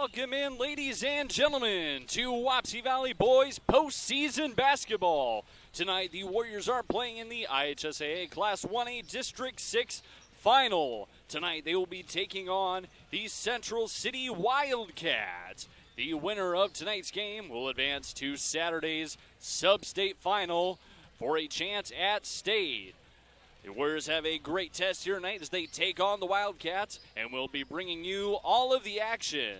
Welcome in, ladies and gentlemen, to Wapsie Valley Boys postseason basketball. Tonight, the Warriors are playing in the IHSAA Class 1A District 6 Final. Tonight, they will be taking on the Central City Wildcats. The winner of tonight's game will advance to Saturday's Sub-State Final for a chance at state. The Warriors have a great test here tonight as they take on the Wildcats, and we'll be bringing you all of the action.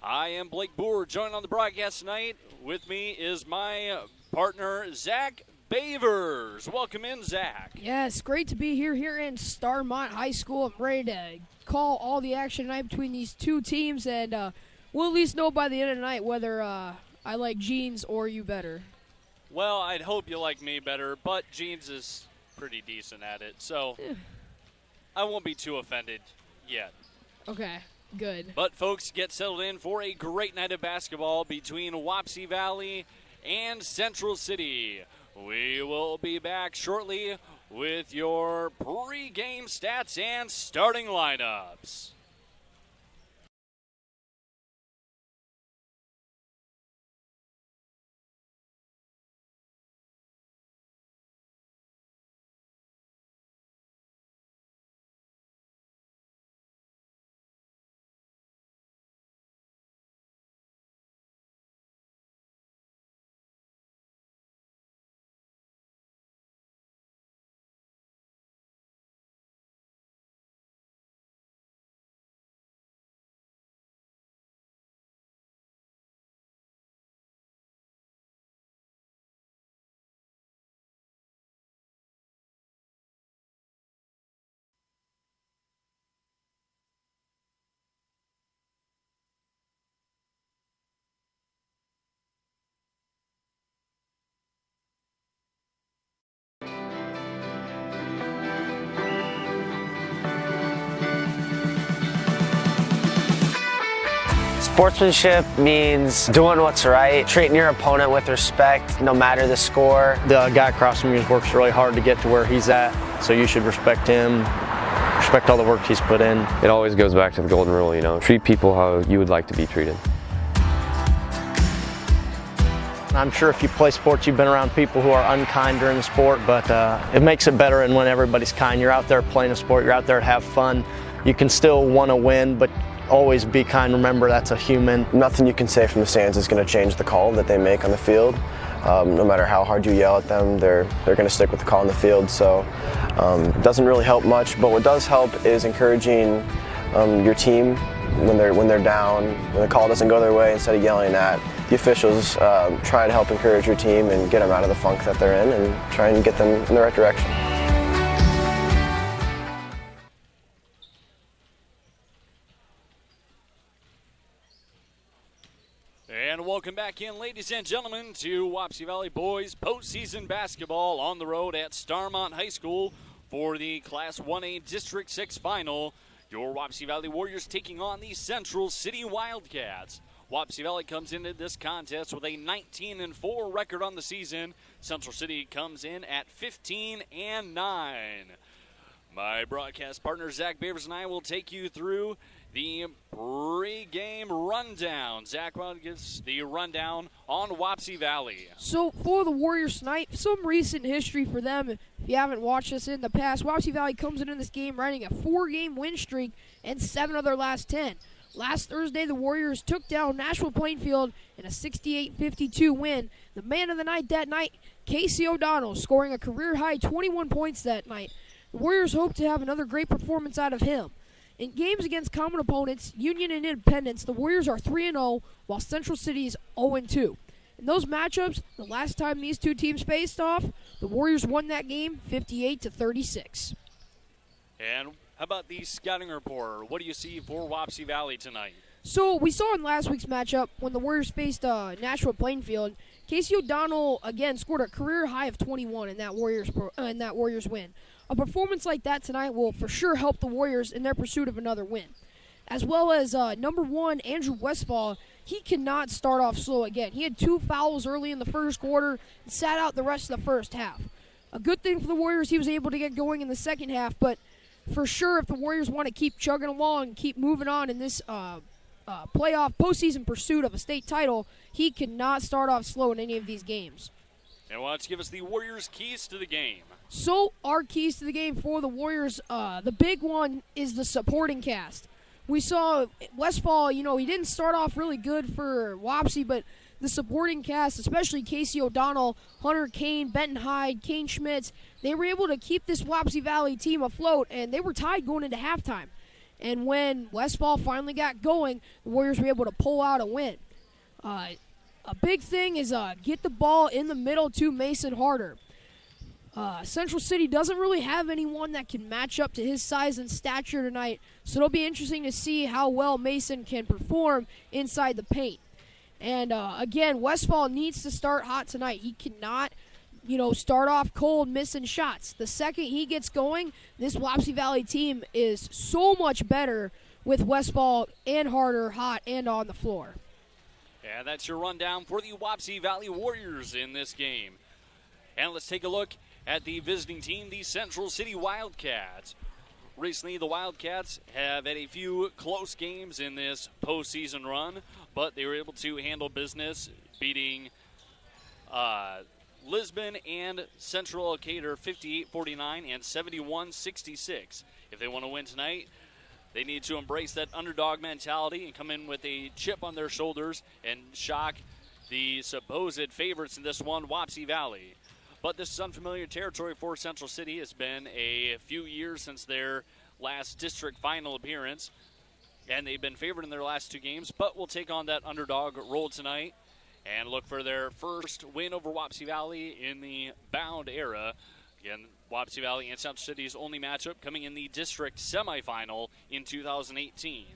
I am Blake Boer, joined on the broadcast tonight. With me is my partner, Zach Bavers. Welcome in, Zach. Yes, great to be here in Starmont High School. I'm ready to call all the action tonight between these two teams, and we'll at least know by the end of the night whether I like Jeans or you better. Well, I'd hope you like me better, but Jeans is pretty decent at it, so I won't be too offended yet. Okay, good. But, folks, get settled in for a great night of basketball between Wapsie Valley and Central City. We will be back shortly with your pre-game stats and starting lineups. Sportsmanship means doing what's right, treating your opponent with respect, no matter the score. The guy across from you works really hard to get to where he's at, so you should respect him, respect all the work he's put in. It always goes back to the golden rule, treat people how you would like to be treated. I'm sure if you play sports, you've been around people who are unkind during the sport, but it makes it better and when everybody's kind. You're out there playing a sport, you're out there to have fun. You can still want to win, but always be kind. Remember, that's a human. Nothing you can say from the stands is going to change the call that they make on the field. No matter how hard you yell at them, they're going to stick with the call on the field. So it doesn't really help much. But what does help is encouraging your team when they're down, when the call doesn't go their way. Instead of yelling at the officials, try to help encourage your team and get them out of the funk that they're in and try and get them in the right direction. And welcome back in, ladies and gentlemen, to Wapsie Valley Boys postseason basketball on the road at Starmont High School for the Class 1A District 6 Final. Your Wapsie Valley Warriors taking on the Central City Wildcats. Wapsie Valley comes into this contest with a 19-4 record on the season. Central City comes in at 15-9. My broadcast partner, Zach Bavers, and I will take you through the pre-game rundown. Zach gives the rundown on Wapsie Valley. So for the Warriors tonight, some recent history for them. If you haven't watched this in the past, Wapsie Valley comes into this game riding a 4-game win streak and 7 of their last 10. Last Thursday, the Warriors took down Nashville Plainfield in a 68-52 win. The man of the night that night, Casey O'Donnell, scoring a career-high 21 points that night. The Warriors hope to have another great performance out of him. In games against common opponents, Union and Independence, the Warriors are 3-0, while Central City is 0-2. In those matchups, the last time these two teams faced off, the Warriors won that game 58-36. And how about the scouting report? What do you see for Wapsie Valley tonight? So we saw in last week's matchup when the Warriors faced Nashville Plainfield, Casey O'Donnell again scored a career high of 21 in that Warriors win. A performance like that tonight will for sure help the Warriors in their pursuit of another win. As well as number 1, Andrew Westfall, he cannot start off slow again. He had 2 fouls early in the first quarter and sat out the rest of the first half. A good thing for the Warriors, he was able to get going in the second half, but for sure, if the Warriors want to keep chugging along and keep moving on in this playoff postseason pursuit of a state title, he cannot start off slow in any of these games. And why don't you give us the Warriors' keys to the game? So our keys to the game for the Warriors, the big one is the supporting cast. We saw Westfall, he didn't start off really good for Wapsie, but the supporting cast, especially Casey O'Donnell, Hunter Kane, Benton Hyde, Kane Schmitz, they were able to keep this Wapsie Valley team afloat, and they were tied going into halftime. And when Westfall finally got going, the Warriors were able to pull out a win. A big thing is get the ball in the middle to Mason Harder. Central City doesn't really have anyone that can match up to his size and stature tonight, so it'll be interesting to see how well Mason can perform inside the paint. And again, Westfall needs to start hot tonight. He cannot, start off cold, missing shots. The second he gets going, this Wapsie Valley team is so much better with Westfall and Harder hot and on the floor. And that's your rundown for the Wapsie Valley Warriors in this game. And let's take a look at the visiting team, the Central City Wildcats. Recently, the Wildcats have had a few close games in this postseason run, but they were able to handle business, beating Lisbon and Central Decatur 58-49 and 71-66. If they want to win tonight, they need to embrace that underdog mentality and come in with a chip on their shoulders and shock the supposed favorites in this one, Wapsie Valley. But this is unfamiliar territory for Central City. It's been a few years since their last district final appearance, and they've been favored in their last two games, but will take on that underdog role tonight and look for their first win over Wapsie Valley in the Bound era. Again, Wapsie Valley and Central City's only matchup coming in the district semifinal in 2018.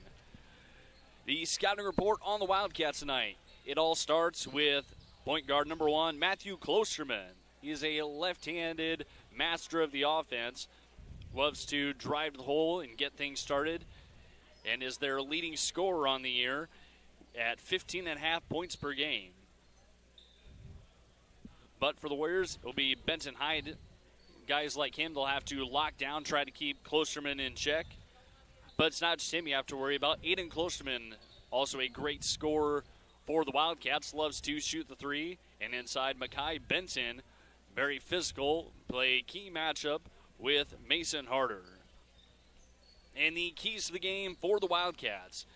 The scouting report on the Wildcats tonight. It all starts with point guard number 1, Matthew Klosterman. He is a left-handed master of the offense, loves to drive to the hole and get things started, and is their leading scorer on the year at 15.5 points per game. But for the Warriors, it'll be Benton Hyde. Guys like him, they'll have to lock down, try to keep Klosterman in check. But it's not just him you have to worry about. Aiden Klosterman, also a great scorer for the Wildcats, loves to shoot the three. And inside, Makai Benton, very physical, play a key matchup with Mason Harder. And the keys to the game for the Wildcats.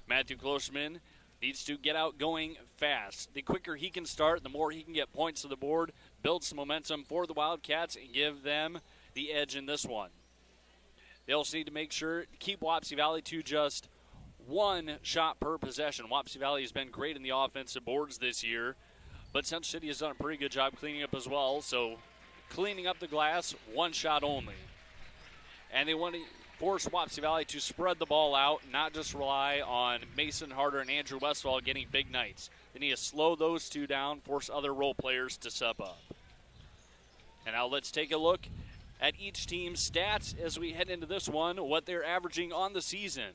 Matthew Klosterman needs to get out going fast. The quicker he can start, the more he can get points to the board, build some momentum for the Wildcats, and give them the edge in this one. They also need to make sure to keep Wapsie Valley to just one shot per possession. Wapsie Valley has been great in the offensive boards this year, but Central City has done a pretty good job cleaning up as well. So cleaning up the glass, one shot only. And they want to force Wapsie Valley to spread the ball out, not just rely on Mason Harder and Andrew Westfall getting big nights. They need to slow those two down, force other role players to step up. And now let's take a look at each team's stats as we head into this one, what they're averaging on the season.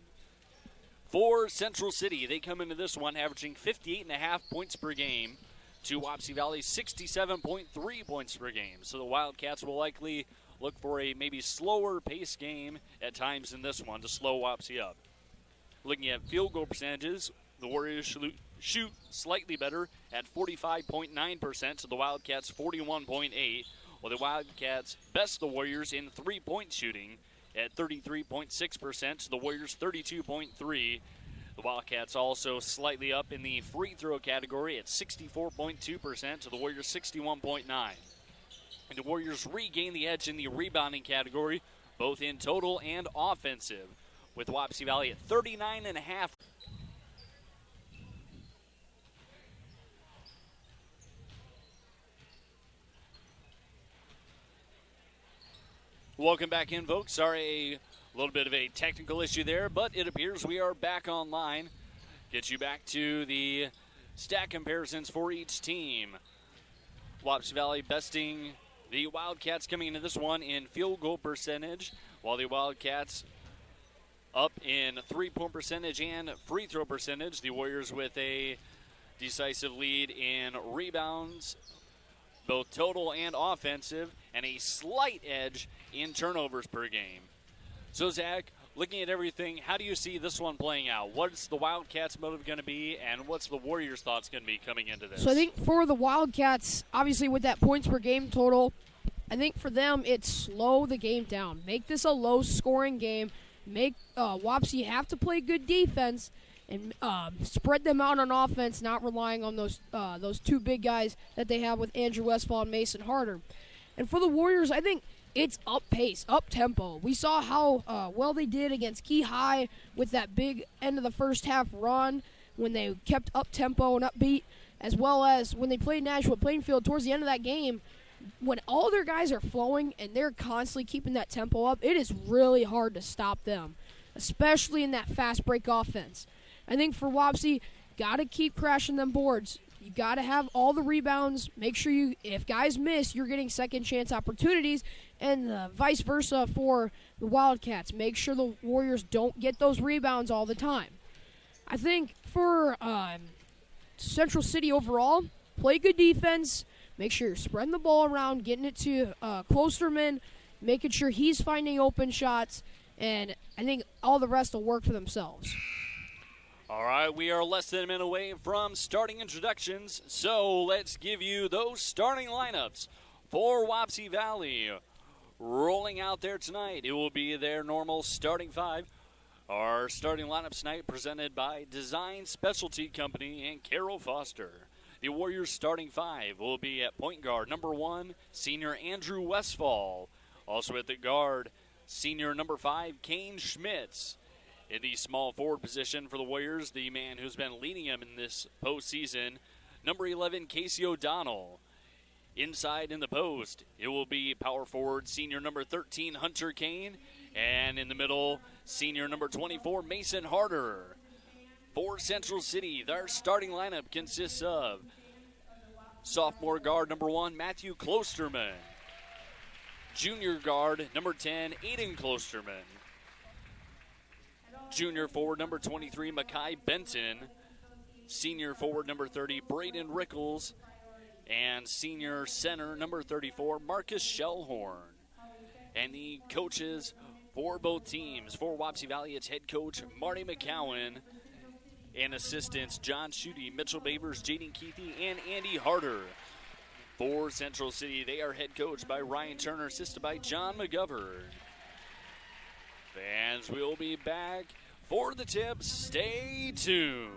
For Central City, they come into this one averaging 58.5 points per game to Wapsie Valley's 67.3 points per game. So the Wildcats will likely look for a maybe slower pace game at times in this one to slow Wapsie up. Looking at field goal percentages, the Warriors shoot slightly better at 45.9% to the Wildcats' 41.8%, while the Wildcats best the Warriors in three-point shooting at 33.6% to the Warriors' 32.3%. The Wildcats also slightly up in the free throw category at 64.2% to the Warriors' 61.9%. And the Warriors regain the edge in the rebounding category, both in total and offensive, with Wapsie Valley at 39.5%. Welcome back in, folks. Sorry, a little bit of a technical issue there, but it appears we are back online. Get you back to the stat comparisons for each team. Wapsie Valley besting the Wildcats coming into this one in field goal percentage, while the Wildcats up in three-point percentage and free throw percentage. The Warriors with a decisive lead in rebounds, both total and offensive, and a slight edge in turnovers per game. So, Zach, looking at everything, how do you see this one playing out? What's the Wildcats' motive going to be, and what's the Warriors' thoughts going to be coming into this? So I think for the Wildcats, obviously with that points per game total, I think for them it's slow the game down. Make this a low-scoring game. Make Wapsie have to play good defense and spread them out on offense, not relying on those two big guys that they have with Andrew Westfall and Mason Harder. And for the Warriors, I think it's up pace, up tempo. We saw how well they did against Key High with that big end of the first half run when they kept up tempo and upbeat, as well as when they played Nashville Plainfield towards the end of that game. When all their guys are flowing and they're constantly keeping that tempo up, it is really hard to stop them, especially in that fast break offense. I think for Wapsie, got to keep crashing them boards. You got to have all the rebounds. Make sure if guys miss, you're getting second chance opportunities, and vice versa for the Wildcats. Make sure the Warriors don't get those rebounds all the time. I think for Central City overall, play good defense. Make sure you're spreading the ball around, getting it to Klosterman, making sure he's finding open shots, and I think all the rest will work for themselves. All right, we are less than a minute away from starting introductions, so let's give you those starting lineups for Wapsie Valley. Rolling out there tonight, it will be their normal starting five. Our starting lineup tonight presented by Design Specialty Company and Carol Foster. The Warriors starting five will be at point guard, number 1, senior Andrew Westfall. Also at the guard, senior number 5, Kane Schmitz. In the small forward position for the Warriors, the man who's been leading them in this postseason, number 11, Casey O'Donnell. Inside in the post, it will be power forward, senior number 13, Hunter Kane. And in the middle, senior number 24, Mason Harder. For Central City, their starting lineup consists of sophomore guard number 1, Matthew Klosterman. Junior guard number 10, Aiden Klosterman. Junior forward number 23, Makai Benton. Senior forward number 30, Braden Rickles. And senior center number 34, Marcus Shellhorn. And the coaches for both teams. For Wapsie Valley, it's head coach Marty McCowan. And assistants John Schutte, Mitchell Babers, Jaden Keithy, and Andy Harder. For Central City, they are head coached by Ryan Turner, assisted by John McGovern. Fans will be back for the tips. Stay tuned.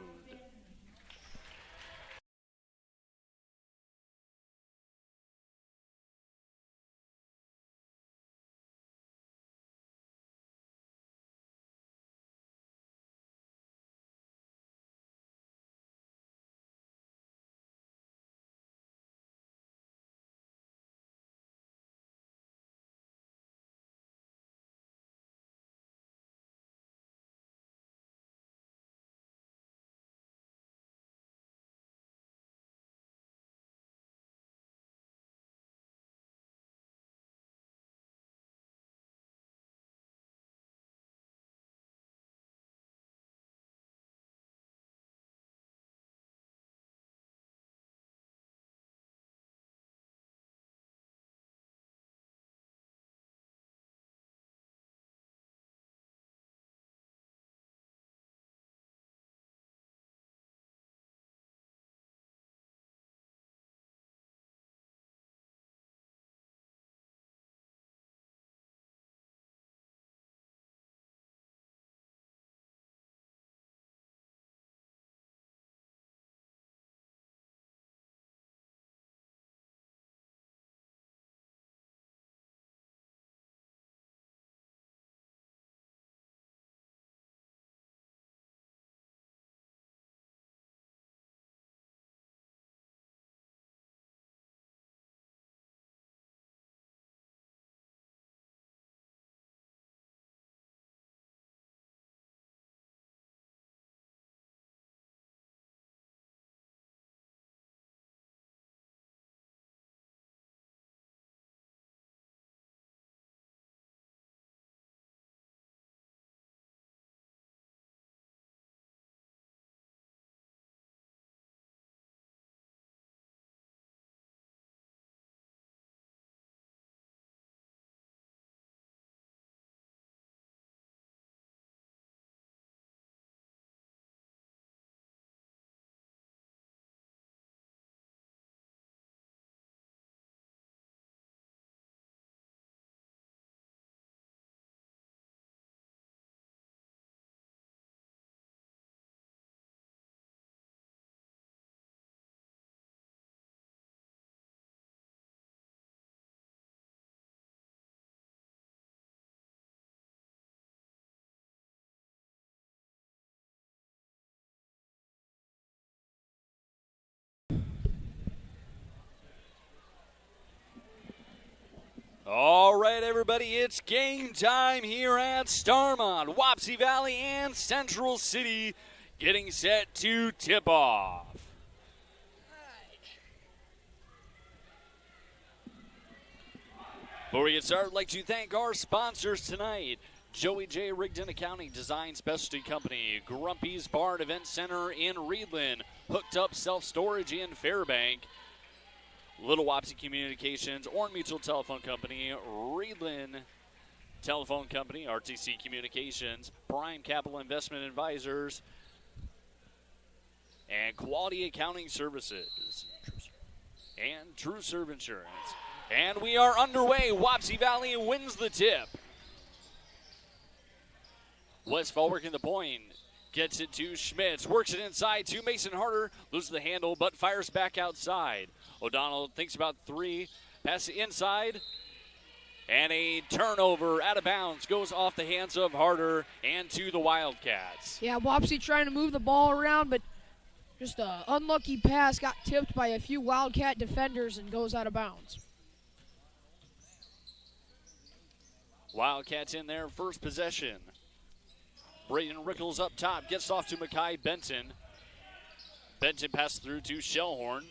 All right, everybody, it's game time here at Starmont. Wapsie Valley and Central City getting set to tip off. Before we get started, I'd like to thank our sponsors tonight. Joey J. Rigdon Accounting Design Specialty Company, Grumpy's Bar and Event Center in Rigdon, Hooked Up Self-Storage in Fairbank, Little Wapsie Communications, Oran Mutual Telephone Company, Rigdon Telephone Company, RTC Communications, Prime Capital Investment Advisors, and Quality Accounting Services, and True Serve Insurance. And we are underway. Wapsie Valley wins the tip. Westfall working the point. Gets it to Schmitz. Works it inside to Mason Harder. Loses the handle, but fires back outside. O'Donnell thinks about three. Passes it inside. And a turnover out of bounds. Goes off the hands of Harder and to the Wildcats. Yeah, Wapsie trying to move the ball around, but just an unlucky pass. Got tipped by a few Wildcat defenders and goes out of bounds. Wildcats in their first possession. Brayden Rickles up top, gets off to Mackay Benton. Benton passes through to Shellhorn.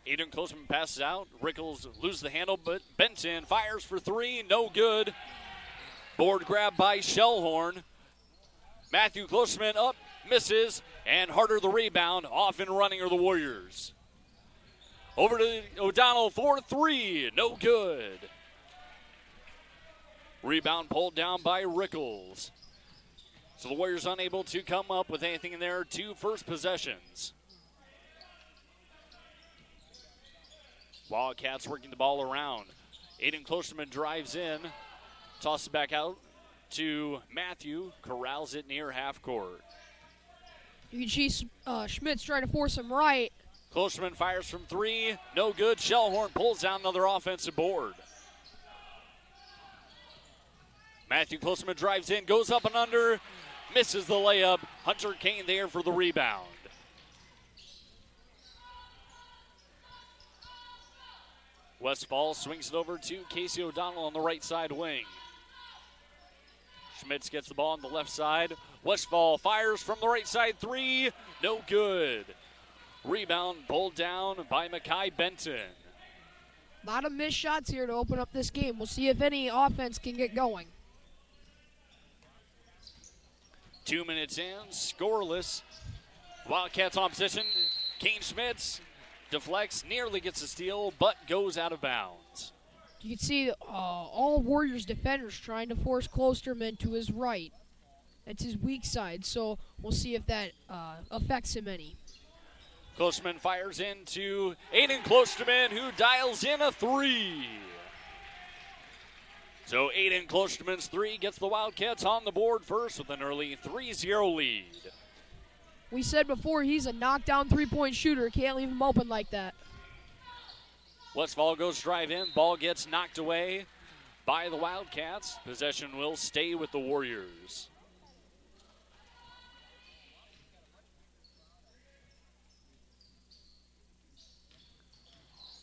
Aiden Closeman passes out. Rickles loses the handle, but Benton fires for three, no good. Board grab by Shellhorn. Matthew Closeman up, misses, and Harder the rebound. Off and running are the Warriors. Over to O'Donnell for three, no good. Rebound pulled down by Rickles. So the Warriors unable to come up with anything in their two first possessions. Wildcats working the ball around. Aiden Klosterman drives in, tosses back out to Matthew, corrals it near half court. You can see Schmitz trying to force him right. Klosterman fires from three, no good. Shellhorn pulls down another offensive board. Matthew Klosterman drives in, goes up and under, misses the layup. Hunter Kane there for the rebound. Westfall swings it over to Casey O'Donnell on the right side wing. Schmitz gets the ball on the left side. Westfall fires from the right side three, no good. Rebound pulled down by Mackay Benton. A lot of missed shots here to open up this game. We'll see if any offense can get going. 2 minutes in, scoreless. Wildcats on position. Kane Schmitz deflects, nearly gets a steal, but goes out of bounds. You can see all Warriors defenders trying to force Klosterman to his right. That's his weak side, so we'll see if that affects him any. Klosterman fires into Aiden Klosterman, who dials in a three. So Aiden Klosterman's three gets the Wildcats on the board first with an early 3-0 lead. We said before he's a knockdown three-point shooter. Can't leave him open like that. Westfall goes drive in. Ball gets knocked away by the Wildcats. Possession will stay with the Warriors.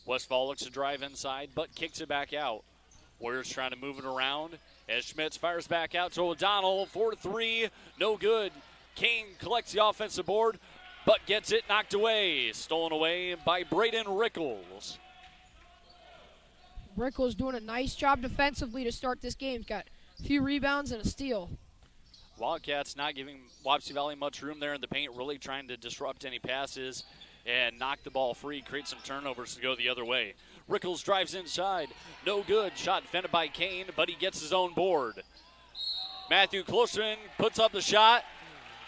Westfall looks to drive inside, but kicks it back out. Warriors trying to move it around as Schmitz fires back out to O'Donnell for three. No good. Kane collects the offensive board, but gets it knocked away. Stolen away by Brayden Rickles. Rickles doing a nice job defensively to start this game. He's got a few rebounds and a steal. Wildcats not giving Wapsie Valley much room there in the paint, really trying to disrupt any passes and knock the ball free, create some turnovers to go the other way. Rickles drives inside. No good. Shot defended by Kane, but he gets his own board. Matthew Klosterman puts up the shot,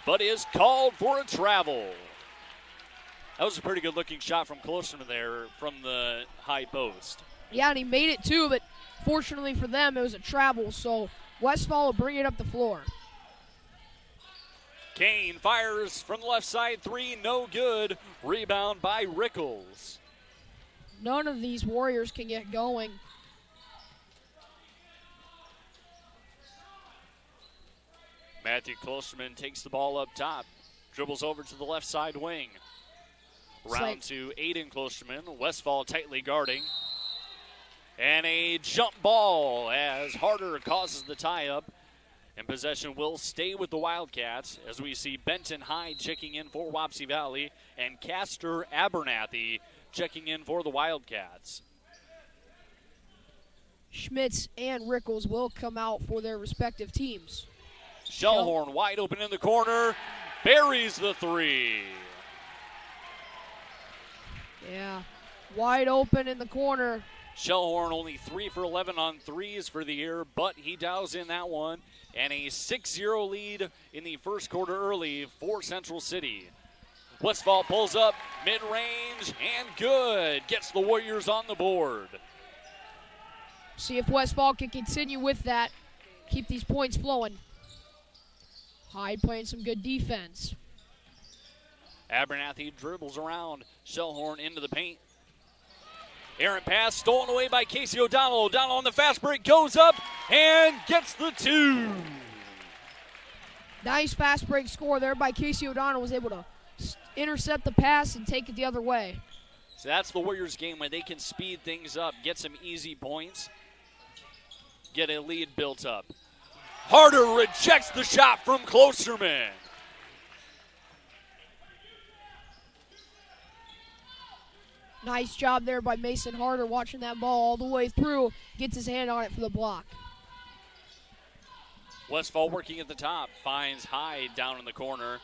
but is called for a travel. That was a pretty good-looking shot from Klosterman there from the high post. Yeah, and he made it too, but fortunately for them, it was a travel, so Westfall will bring it up the floor. Kane fires from the left side three, no good. Rebound by Rickles. None of these Warriors can get going. Matthew Klosterman takes the ball up top, dribbles over to the left side wing. Round to Aiden Klosterman. Westfall tightly guarding. And a jump ball as Harder causes the tie-up. And possession will stay with the Wildcats as we see Benton Hyde checking in for Wapsie Valley and Castor Abernathy checking in for the Wildcats. Schmitz and Rickles will come out for their respective teams. Shellhorn wide open in the corner, buries the three. Yeah, wide open in the corner. Shellhorn only 3 for 11 on threes for the year, but he dials in that one. And a 6-0 lead in the first quarter early for Central City. Westfall pulls up mid-range and good. Gets the Warriors on the board. See if Westfall can continue with that. Keep these points flowing. Hyde playing some good defense. Abernathy dribbles around. Shellhorn into the paint. Errant pass stolen away by Casey O'Donnell. O'Donnell on the fast break goes up and gets the 2. Nice fast break score there by Casey O'Donnell. Was able to intercept the pass and take it the other way. So that's the Warriors game where they can speed things up, get some easy points, get a lead built up. Harder rejects the shot from Klosterman. Nice job there by Mason Harder, watching that ball all the way through. Gets his hand on it for the block. Westfall working at the top, finds Hyde down in the corner.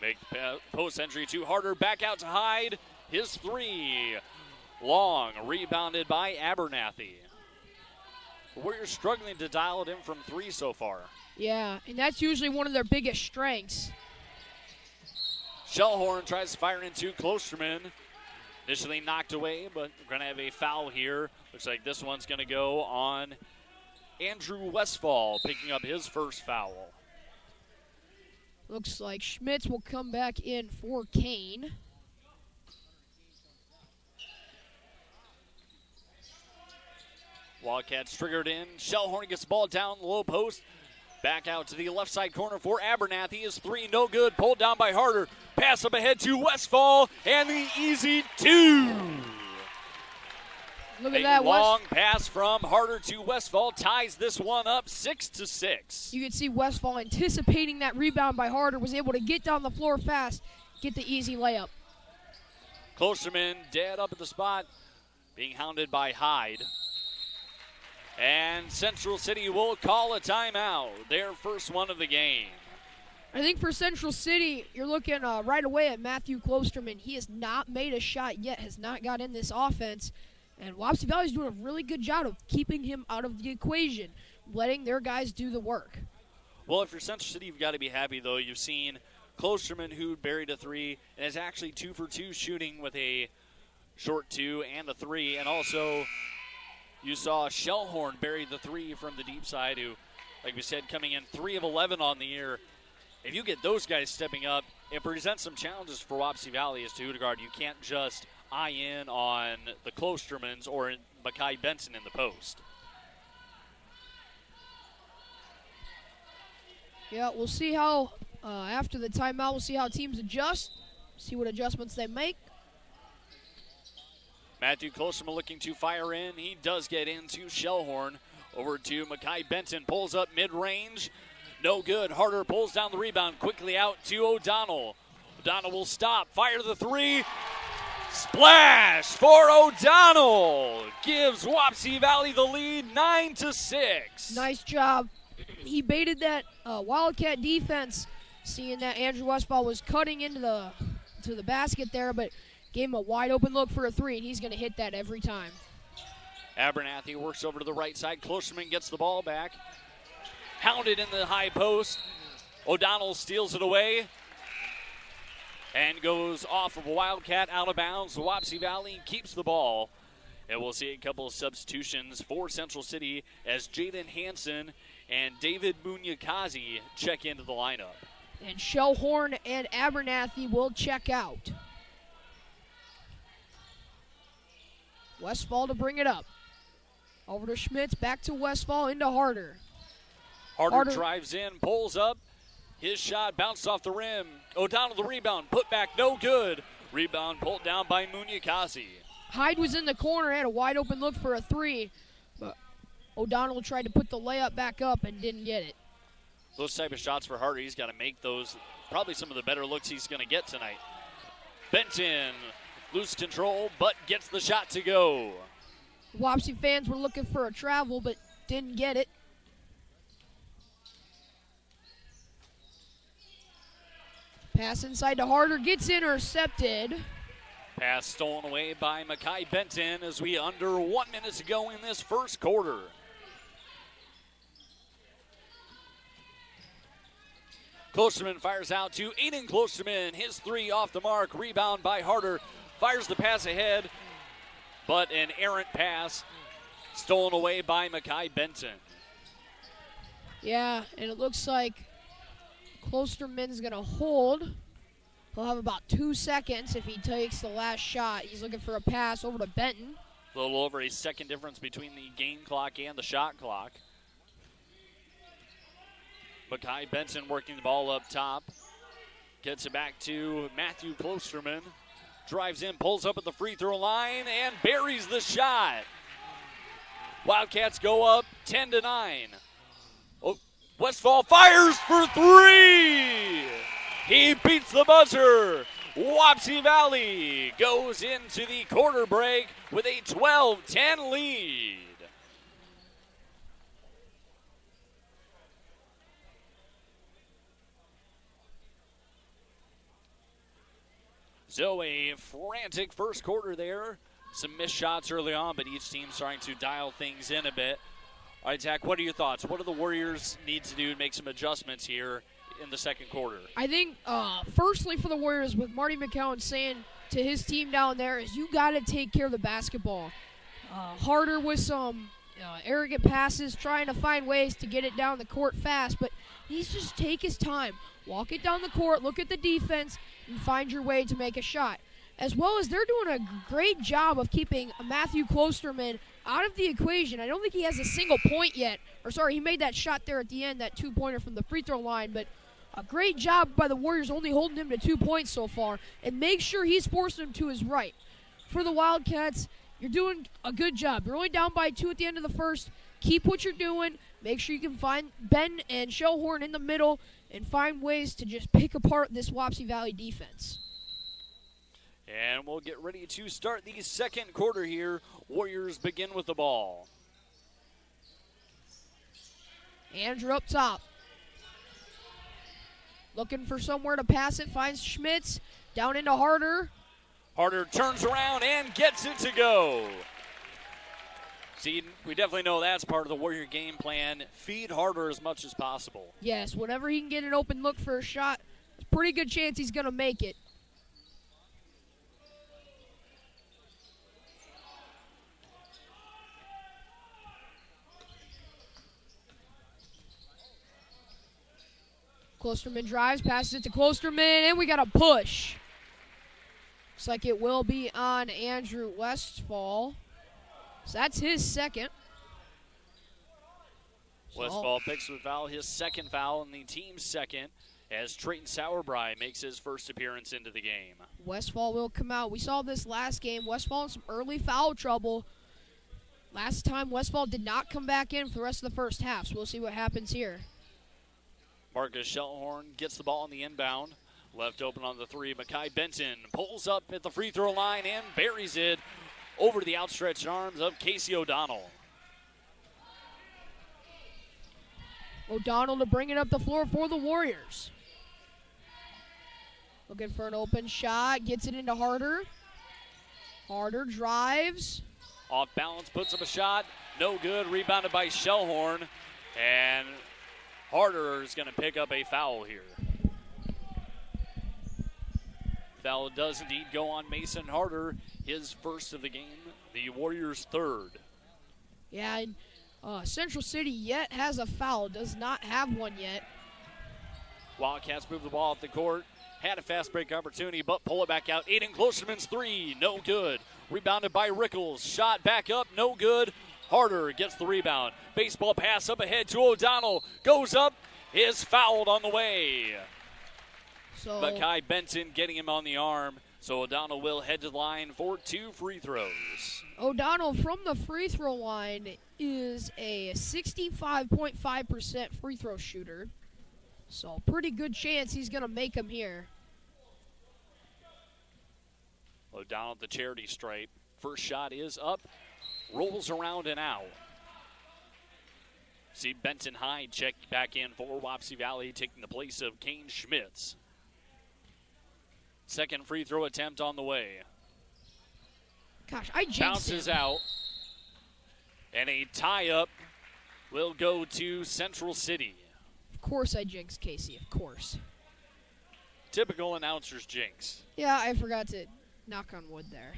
Make the post entry to Harder, back out to Hyde. His 3, long, rebounded by Abernathy. The Warriors struggling to dial it in from 3 so far. Yeah, and that's usually one of their biggest strengths. Shellhorn tries to fire into Klosterman. Initially knocked away, but we're going to have a foul here. Looks like this one's going to go on Andrew Westfall, picking up his first foul. Looks like Schmitz will come back in for Kane. Wildcats triggered in. Shellhorn gets the ball down the low post. Back out to the left side corner for Abernathy. His 3 no good. Pulled down by Harder. Pass up ahead to Westfall. And the easy 2. Look at that. Long pass from Harder to Westfall. Ties this one up 6-6. You can see Westfall anticipating that rebound by Harder. Was able to get down the floor fast. Get the easy layup. Klosterman dead up at the spot. Being hounded by Hyde. And Central City will call a timeout, their first one of the game. I think for Central City, you're looking right away at Matthew Klosterman. He has not made a shot yet, has not got in this offense. And Wapsie Valley is doing a really good job of keeping him out of the equation, letting their guys do the work. Well, if you're Central City, you've got to be happy, though. You've seen Klosterman, who buried a 3, and is actually 2 for 2 shooting with a short 2 and a 3, and also you saw Shellhorn bury the 3 from the deep side, who, like we said, coming in 3 of 11 on the year. If you get those guys stepping up, it presents some challenges for Wapsie Valley as to who to guard. You can't just eye in on the Klostermans or Makai Benson in the post. Yeah, we'll see how, after the timeout, we'll see how teams adjust, see what adjustments they make. Matthew Klosterman looking to fire in. He does get into Shellhorn. Over to Makai Benton. Pulls up mid-range. No good. Harder pulls down the rebound. Quickly out to O'Donnell. O'Donnell will stop. Fire the 3. Splash for O'Donnell. Gives Wapsie Valley the lead 9-6. Nice job. He baited that Wildcat defense, seeing that Andrew Westfall was cutting into the basket there, but gave him a wide open look for a 3, and he's going to hit that every time. Abernathy works over to the right side. Klosterman gets the ball back. Hounded in the high post. O'Donnell steals it away and goes off of a Wildcat out of bounds. Wapsie Valley keeps the ball. And we'll see a couple of substitutions for Central City as Jaden Hansen and David Munyakazi check into the lineup. And Shellhorn and Abernathy will check out. Westfall to bring it up. Over to Schmitz, back to Westfall, into Harder. Harder drives in, pulls up. His shot bounced off the rim. O'Donnell the rebound, put back, no good. Rebound pulled down by Munyakazi. Hyde was in the corner, had a wide open look for a three, but O'Donnell tried to put the layup back up and didn't get it. Those type of shots for Harder, he's got to make those probably some of the better looks he's going to get tonight. Benton, lose control, but gets the shot to go. Wapsie fans were looking for a travel, but didn't get it. Pass inside to Harder, gets intercepted. Pass stolen away by Makai Benton as we under 1 minute to go in this first quarter. Klosterman fires out to Aiden Klosterman. His three off the mark. Rebound by Harder. Fires the pass ahead, but an errant pass stolen away by Makai Benton. Yeah, and it looks like Klosterman's going to hold. He'll have about 2 seconds if he takes the last shot. He's looking for a pass over to Benton. A little over a second difference between the game clock and the shot clock. Makai Benton working the ball up top. Gets it back to Matthew Klosterman. Drives in, pulls up at the free throw line, and buries the shot. Wildcats go up 10-9. Oh, Westfall fires for three. He beats the buzzer. Wapsie Valley goes into the quarter break with a 12-10 lead. So a frantic first quarter there. Some missed shots early on, but each team starting to dial things in a bit. All right, Zach, what are your thoughts? What do the Warriors need to do to make some adjustments here in the second quarter? I think, firstly for the Warriors, with Marty McCowan saying to his team down there is you got to take care of the basketball. Harder with some arrogant passes, trying to find ways to get it down the court fast, but he needs to just take his time. Walk it down the court, look at the defense, and find your way to make a shot. As well as they're doing a great job of keeping Matthew Klosterman out of the equation. I don't think he has a single point yet. He made that shot there at the end, that two-pointer from the free throw line, but a great job by the Warriors only holding him to 2 points so far, and make sure he's forcing him to his right. For the Wildcats, you're doing a good job. You're only down by 2 at the end of the first. Keep what you're doing. Make sure you can find Ben and Shellhorn in the middle and find ways to just pick apart this Wapsie Valley defense. And we'll get ready to start the second quarter here. Warriors begin with the ball. Andrew up top. Looking for somewhere to pass it. Finds Schmitz. Down into Harder. Harder turns around and gets it to go. See, we definitely know that's part of the Warrior game plan. Feed Harder as much as possible. Yes, whenever he can get an open look for a shot, there's a pretty good chance he's going to make it. Klosterman drives, passes it to Klosterman, and we got a push. Looks like it will be on Andrew Westfall. So that's his second. Westfall picks with foul, his second foul, and the team's second, as Trayton Sauerbrei makes his first appearance into the game. Westfall will come out. We saw this last game. Westfall in some early foul trouble. Last time, Westfall did not come back in for the rest of the first half, so we'll see what happens here. Marcus Shellhorn gets the ball on the inbound. Left open on the three. Makai Benton pulls up at the free throw line and buries it over to the outstretched arms of Casey O'Donnell. O'Donnell to bring it up the floor for the Warriors. Looking for an open shot. Gets it into Harder. Harder drives. Off balance, puts up a shot. No good. Rebounded by Shellhorn. And Harder is going to pick up a foul here. Foul does indeed go on Mason Harder, his first of the game, the Warriors' third. Yeah, and Central City yet has a foul, does not have one yet. Wildcats move the ball up the court, had a fast break opportunity, but pull it back out. Aiden Klosterman's three, no good. Rebounded by Rickles, shot back up, no good. Harder gets the rebound. Baseball pass up ahead to O'Donnell, goes up, is fouled on the way. So Makai Benton getting him on the arm. So O'Donnell will head to the line for 2 free throws. O'Donnell from the free throw line is a 65.5% free throw shooter. So pretty good chance he's going to make them here. O'Donnell at the charity stripe. First shot is up, rolls around and out. See Benton Hyde check back in for Wapsie Valley, taking the place of Kane Schmitz. Second free throw attempt on the way. Gosh, I jinxed Bounces him. out. And a tie-up will go to Central City. Of course I jinxed Casey, of course. Typical announcer's jinx. Yeah, I forgot to knock on wood there.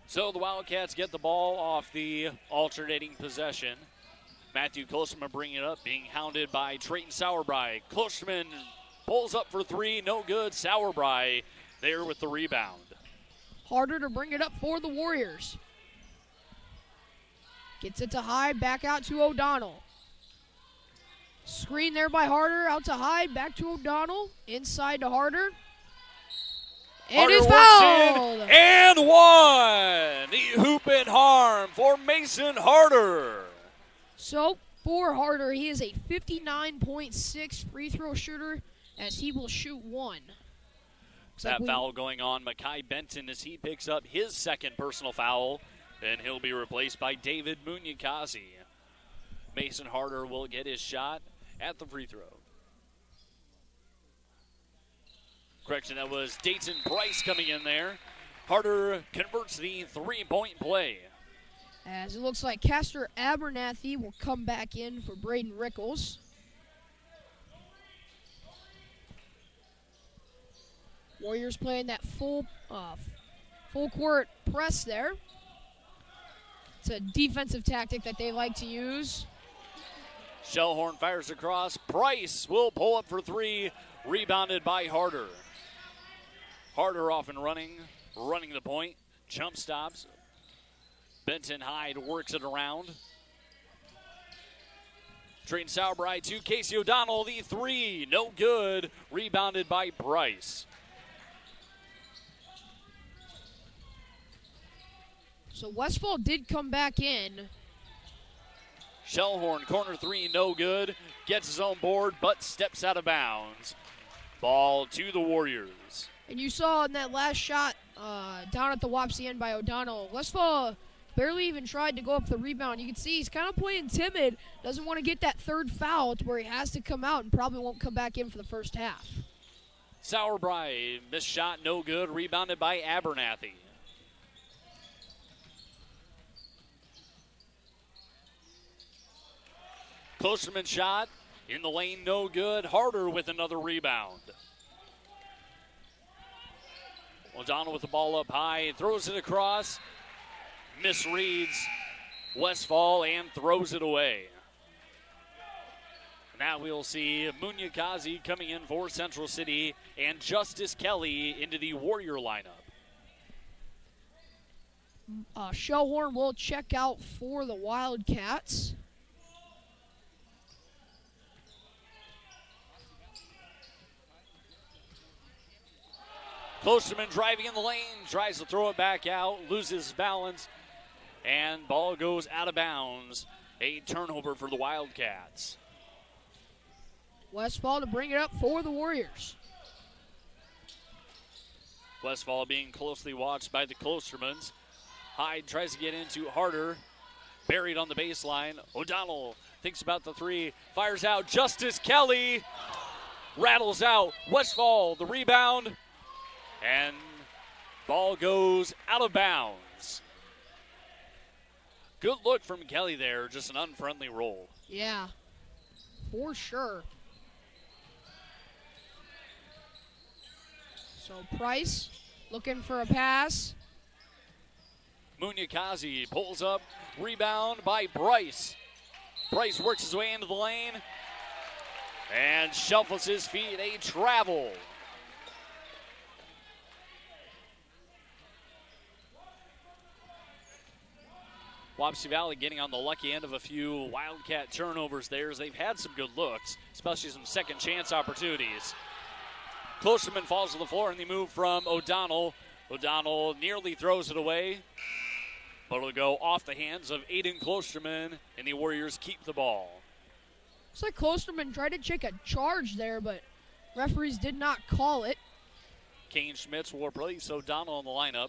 So the Wildcats get the ball off the alternating possession. Matthew Klosterman bringing it up, being hounded by Trayton Sauerbrei. Klosterman pulls up for 3, no good. Sauerbrei there with the rebound. Harder to bring it up for the Warriors. Gets it to Hyde, back out to O'Donnell. Screen there by Harder, out to Hyde, back to O'Donnell. Inside to Harder. And Harder is works fouled. in and one. The hoop and harm for Mason Harder. So for Harder, he is a 59.6 free throw shooter as he will shoot 1. That foul going on Makai Benton as he picks up his second personal foul. And he'll be replaced by David Munyakazi. Mason Harder will get his shot at the free throw. Correction, that was Dayton Price coming in there. Harder converts the 3-point play. As it looks like Castor Abernathy will come back in for Braden Rickles. Warriors playing that full court press there. It's a defensive tactic that they like to use. Shellhorn fires across. Price will pull up for 3, rebounded by Harder. Harder off and running the point. Jump stops. Benton Hyde works it around. Trayton Sauerbrei to Casey O'Donnell. The 3, no good. Rebounded by Price. So Westfall did come back in. Shellhorn, corner 3, no good. Gets his own board, but steps out of bounds. Ball to the Warriors. And you saw in that last shot down at the Wapsie end by O'Donnell, Westfall barely even tried to go up the rebound. You can see he's kind of playing timid, doesn't want to get that third foul to where he has to come out and probably won't come back in for the first half. Sauerbrei, missed shot, no good. Rebounded by Abernathy. Klosterman shot in the lane, no good. Harder with another rebound. O'Donnell with the ball up high, throws it across, misreads Westfall and throws it away. Now we'll see Munyakazi coming in for Central City and Justice Kelly into the Warrior lineup. Shellhorn will check out for the Wildcats. Klosterman driving in the lane, tries to throw it back out, loses balance, and ball goes out of bounds. A turnover for the Wildcats. Westfall to bring it up for the Warriors. Westfall being closely watched by the Klostermans. Hyde tries to get into Harder, buried on the baseline. O'Donnell thinks about the 3, fires out. Justice Kelly rattles out. Westfall, the rebound. And ball goes out of bounds. Good look from Kelly there, just an unfriendly roll. Yeah, for sure. So Price looking for a pass. Munyakazi pulls up, rebound by Bryce. Bryce works his way into the lane and shuffles his feet, a travel. Wapsie Valley getting on the lucky end of a few Wildcat turnovers there as they've had some good looks, especially some second chance opportunities. Klosterman falls to the floor, and they move from O'Donnell. O'Donnell nearly throws it away, but it'll go off the hands of Aiden Klosterman, and the Warriors keep the ball. Looks like Klosterman tried to check a charge there, but referees did not call it. Kane Schmitz will replace O'Donnell in the lineup.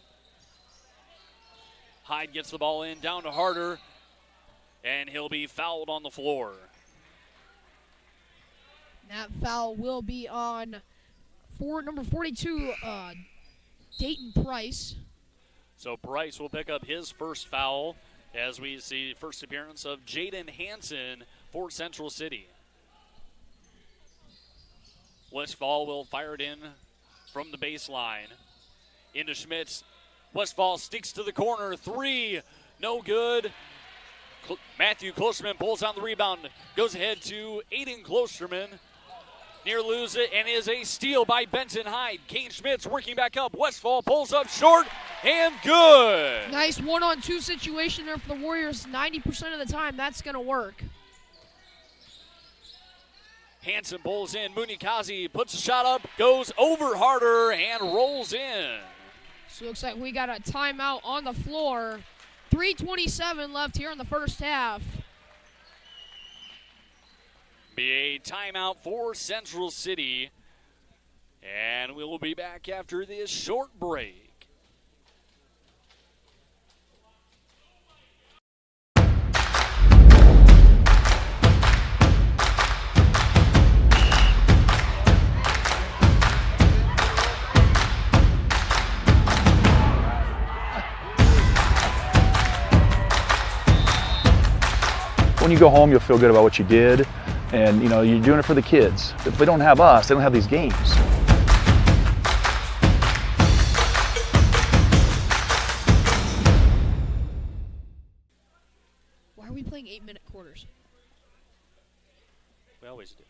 Hyde gets the ball in, down to Harder, and he'll be fouled on the floor. That foul will be on number 42, Dayton Price. So Price will pick up his first foul as we see first appearance of Jaden Hansen for Central City. Westfall will fire it in from the baseline. Into Schmitz. Westfall sticks to the corner. 3, no good. Matthew Klosterman pulls on the rebound. Goes ahead to Aiden Klosterman. Near lose it, and is a steal by Benton Hyde. Kane Schmitz working back up. Westfall pulls up short, and good. Nice 1-on-2 situation there for the Warriors. 90% of the time, that's going to work. Hansen pulls in. Munikazi puts a shot up, goes over Harder, and rolls in. So it looks like we got a timeout on the floor. 3:27 left here in the first half. Be a timeout for Central City. And we will be back after this short break. When you go home, you'll feel good about what you did, and you're doing it for the kids. If they don't have us, they don't have these games. Why are we playing 8-minute quarters? We always do.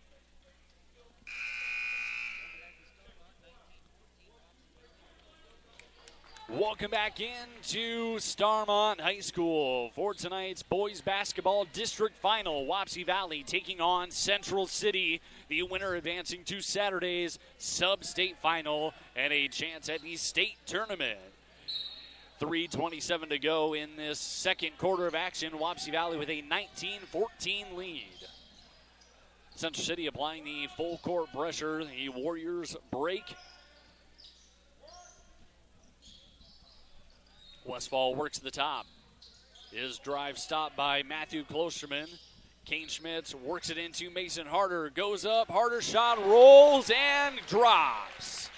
Welcome back into Starmont High School for tonight's boys basketball district final. Wapsie Valley taking on Central City, the winner advancing to Saturday's sub-state final and a chance at the state tournament. 3:27 to go in this second quarter of action. Wapsie Valley with a 19-14 lead. Central City applying the full court pressure. The Warriors break. Westfall works to the top. His drive stopped by Matthew Klosterman. Kane Schmitz works it into Mason Harder. Goes up, Harder shot, rolls, and drops.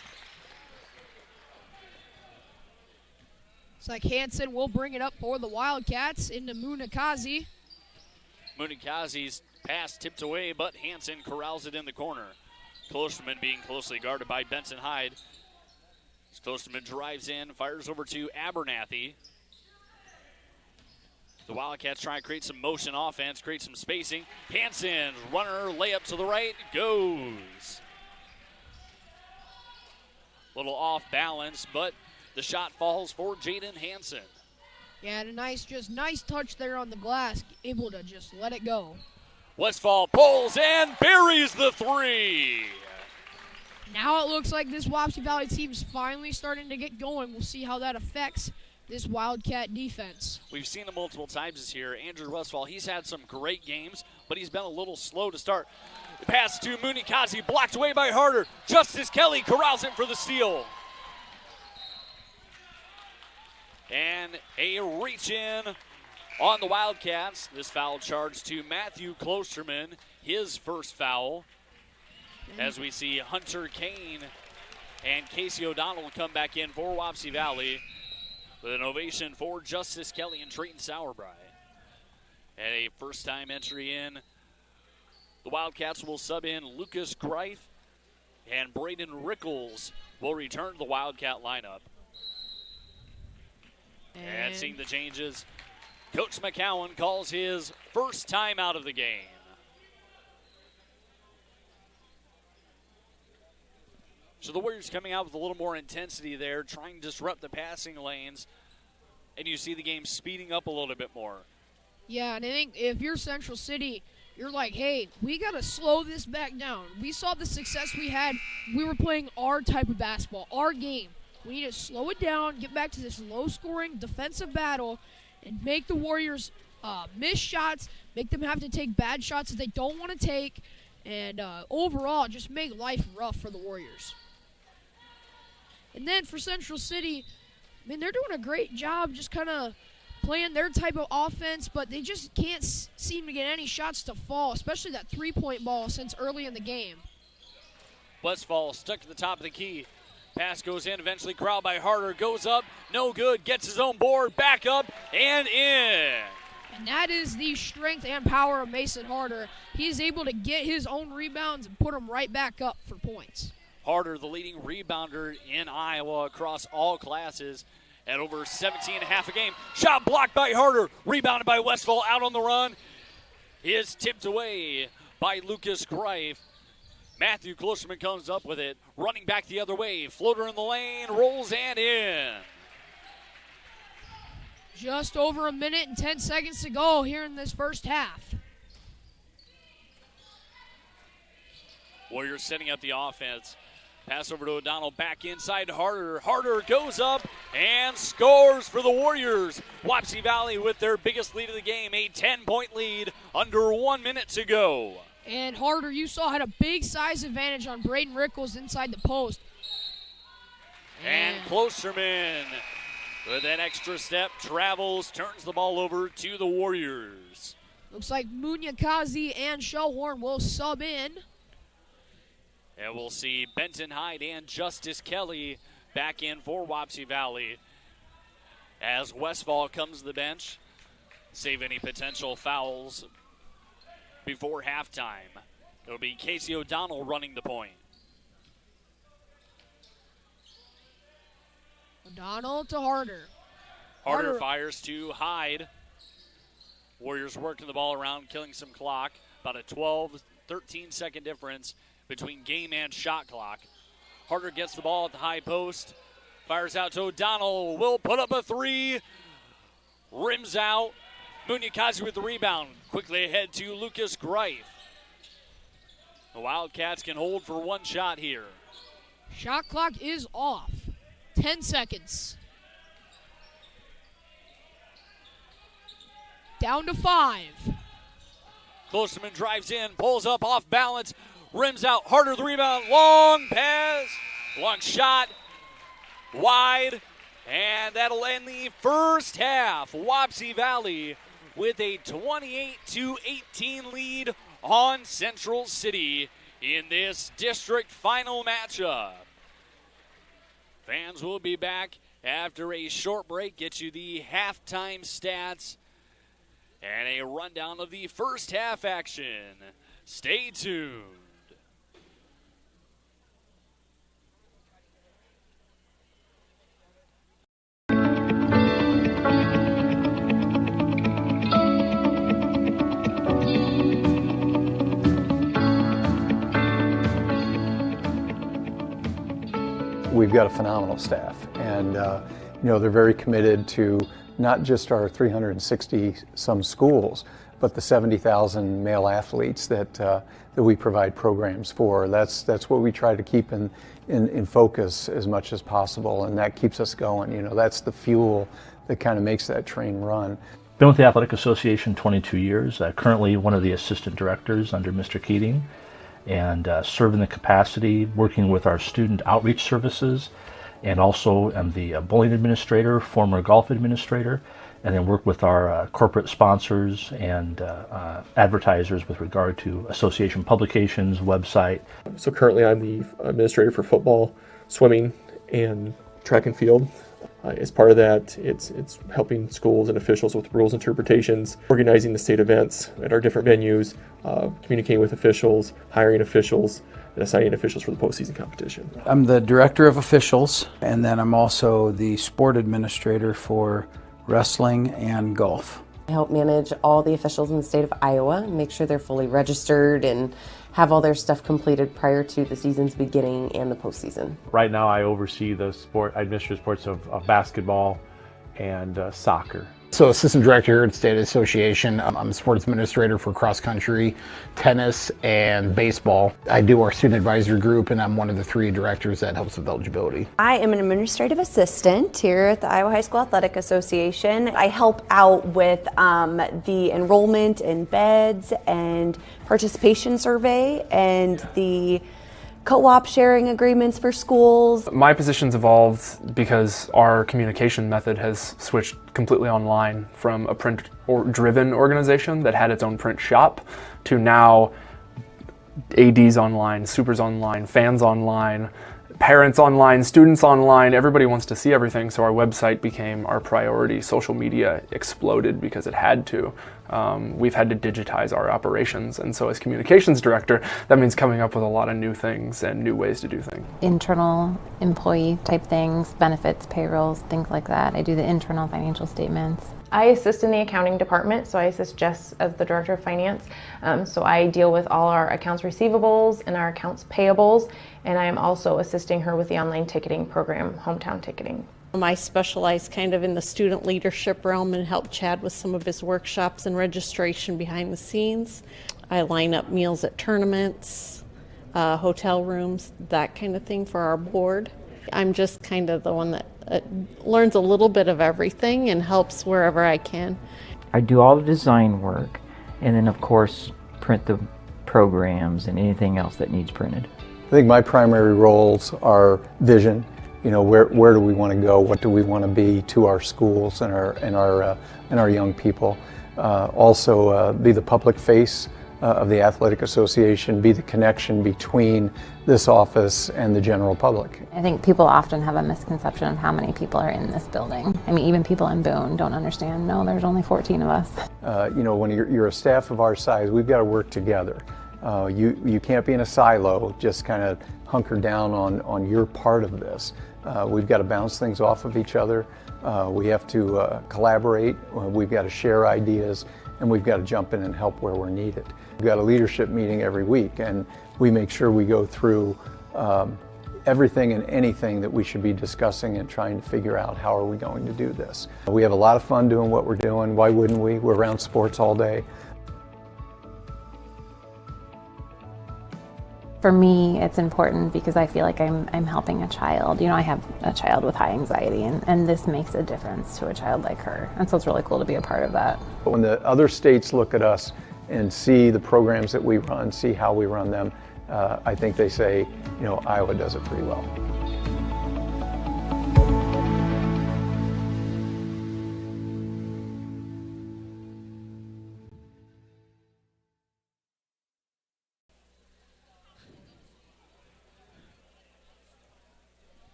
It's like Hansen will bring it up for the Wildcats into Munikazi. Munikazi's pass tipped away, but Hansen corrals it in the corner. Klosterman being closely guarded by Benson Hyde. Klosterman drives in, fires over to Abernathy. The Wildcats try to create some motion offense, create some spacing. Hansen, runner, layup to the right, goes. Little off balance, but the shot falls for Jaden Hansen. Yeah, and a nice touch there on the glass, able to just let it go. Westfall pulls and buries the 3. Now it looks like this Wapsie Valley team's finally starting to get going. We'll see how that affects this Wildcat defense. We've seen him multiple times this year. Andrew Westfall, he's had some great games, but he's been a little slow to start. The pass to Munikazi, blocked away by Harder. Justice Kelly corrals it for the steal. And a reach in on the Wildcats. This foul charge to Matthew Klosterman, his first foul. As we see Hunter Kane and Casey O'Donnell come back in for Wapsie Valley with an ovation for Justice Kelly and Trayton Sauerbrei. And a first-time entry in. The Wildcats will sub in Lucas Greif, and Braden Rickles will return to the Wildcat lineup. And seeing the changes, Coach McCowan calls his first time out of the game. So the Warriors coming out with a little more intensity there, trying to disrupt the passing lanes, and you see the game speeding up a little bit more. Yeah, and I think if you're Central City, you're like, hey, we got to slow this back down. We saw the success we had. We were playing our type of basketball, our game. We need to slow it down, get back to this low-scoring defensive battle, and make the Warriors miss shots, make them have to take bad shots that they don't want to take, and overall just make life rough for the Warriors. And then for Central City, I mean, they're doing a great job just kind of playing their type of offense, but they just can't seem to get any shots to fall, especially that three-point ball since early in the game. Westfall stuck to the top of the key. Pass goes in, eventually corralled by Harder, goes up, no good, gets his own board, back up, and in. And that is the strength and power of Mason Harder. He's able to get his own rebounds and put them right back up for points. Harder, the leading rebounder in Iowa across all classes at over 17 and a half a game. Shot blocked by Harder, rebounded by Westfall, out on the run. Is tipped away by Lucas Greif. Matthew Klosterman comes up with it, running back the other way. Floater in the lane, rolls and in. Just over a minute and 10 seconds to go here in this first half. Warriors setting up the offense. Pass over to O'Donnell, back inside to Harder. Harder goes up and scores for the Warriors. Wapsie Valley with their biggest lead of the game, a 10-point lead under 1 minute to go. And Harder, you saw, had a big size advantage on Braden Rickles inside the post. And Klosterman, with an extra step, travels, turns the ball over to the Warriors. Looks like Munyakazi and Shellhorn will sub in. And we'll see Benton Hyde and Justice Kelly back in for Wapsie Valley as Westfall comes to the bench, save any potential fouls before halftime. It'll be Casey O'Donnell running the point. O'Donnell to Harder. Harder fires to Hyde. Warriors working the ball around, killing some clock. About a 13 second difference between game and shot clock. Harder gets the ball at the high post. Fires out to O'Donnell. Will put up a three. Rims out. Munyakazi with the rebound. Quickly ahead to Lucas Greif. The Wildcats can hold for one shot here. Shot clock is off. 10 seconds. Down to 5. Klosterman drives in, pulls up off balance, rims out. Harder the rebound. Long pass. Long shot. Wide. And that'll end the first half. Wapsie Valley with a 28-18 lead on Central City in this district final matchup. Fans will be back after a short break, get you the halftime stats and a rundown of the first half action. Stay tuned. We've got a phenomenal staff, and they're very committed to not just our 360 some schools, but the 70,000 male athletes that we provide programs for. That's what we try to keep in focus as much as possible, and that keeps us going. That's the fuel that kind of makes that train run. Been with the Athletic Association 22 years. Currently one of the assistant directors under Mr. Keating, and serve in the capacity working with our student outreach services, and also am the bowling administrator, former golf administrator, and then work with our corporate sponsors and advertisers with regard to association publications, website. So currently I'm the administrator for football, swimming, and track and field. As part of that, it's helping schools and officials with rules interpretations, organizing the state events at our different venues, communicating with officials, hiring officials, and assigning officials for the postseason competition. I'm the director of officials, and then I'm also the sport administrator for wrestling and golf. I help manage all the officials in the state of Iowa, make sure they're fully registered and have all their stuff completed prior to the season's beginning and the postseason. Right now I oversee I administer sports of basketball and soccer. So assistant director here at State Association. I'm a sports administrator for cross country, tennis, and baseball. I do our student advisory group, and I'm one of the 3 directors that helps with eligibility. I am an administrative assistant here at the Iowa High School Athletic Association. I help out with the enrollment and beds and participation survey and the co-op sharing agreements for schools. My position's evolved because our communication method has switched completely online from a print-driven organization that had its own print shop to now ADs online, supers online, fans online, parents online, students online. Everybody wants to see everything, so our website became our priority. Social media exploded because it had to. We've had to digitize our operations, and so as communications director, that means coming up with a lot of new things and new ways to do things. Internal employee type things, benefits, payrolls, things like that. I do the internal financial statements. I assist in the accounting department, so I assist Jess as the director of finance. So I deal with all our accounts receivables and our accounts payables, and I am also assisting her with the online ticketing program, Hometown Ticketing. I specialize kind of in the student leadership realm and help Chad with some of his workshops and registration behind the scenes. I line up meals at tournaments, hotel rooms, that kind of thing for our board. I'm just kind of the one that learns a little bit of everything and helps wherever I can. I do all the design work and then of course print the programs and anything else that needs printed. I think my primary roles are vision. You know, where do we want to go? What do we want to be to our schools and our young people? Also, be the public face of the athletic association, be the connection between this office and the general public. I think people often have a misconception of how many people are in this building. I mean, even people in Boone don't understand, no, there's only 14 of us. You know, when you're a staff of our size, we've got to work together. You can't be in a silo, just kind of hunker down on your part of this. We've got to bounce things off of each other. We have to collaborate. We've got to share ideas, and we've got to jump in and help where we're needed. We've got a leadership meeting every week, and we make sure we go through everything and anything that we should be discussing and trying to figure out how are we going to do this. We have a lot of fun doing what we're doing. Why wouldn't we? We're around sports all day. For me, it's important because I feel like I'm helping a child. You know, I have a child with high anxiety, and this makes a difference to a child like her. And so it's really cool to be a part of that. When the other states look at us and see the programs that we run, see how we run them, I think they say, you know, Iowa does it pretty well.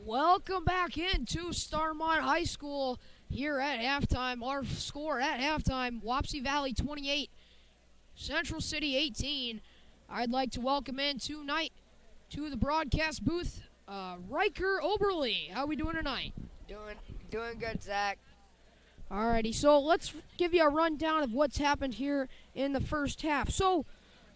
Welcome back into Starmont High School here at halftime. Our score at halftime, Wapsie Valley 28, Central City 18. I'd like to welcome in tonight to the broadcast booth, Riker Oberly. How we doing tonight? Doing good, Zach. Alrighty, so let's give you a rundown of what's happened here in the first half. So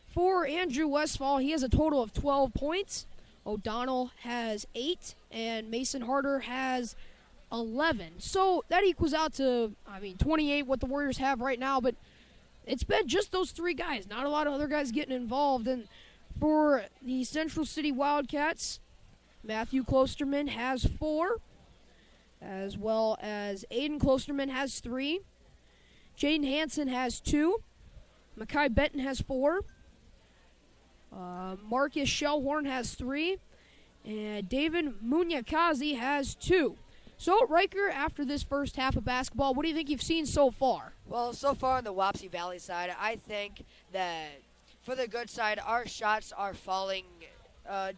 for Andrew Westfall, he has a total of 12 points. O'Donnell has 8, and Mason Harder has 11. So that equals out to, 28, what the Warriors have right now. But it's been just those 3 guys, not a lot of other guys getting involved. And for the Central City Wildcats, Matthew Klosterman has 4, as well as Aiden Klosterman has 3. Jaden Hansen has 2. Makai Benton has 4. Marcus Shellhorn has 3, and David Munyakazi has 2. So, Riker, after this first half of basketball, what do you think you've seen so far? Well, so far on the Wapsie Valley side, I think that for the good side, our shots are falling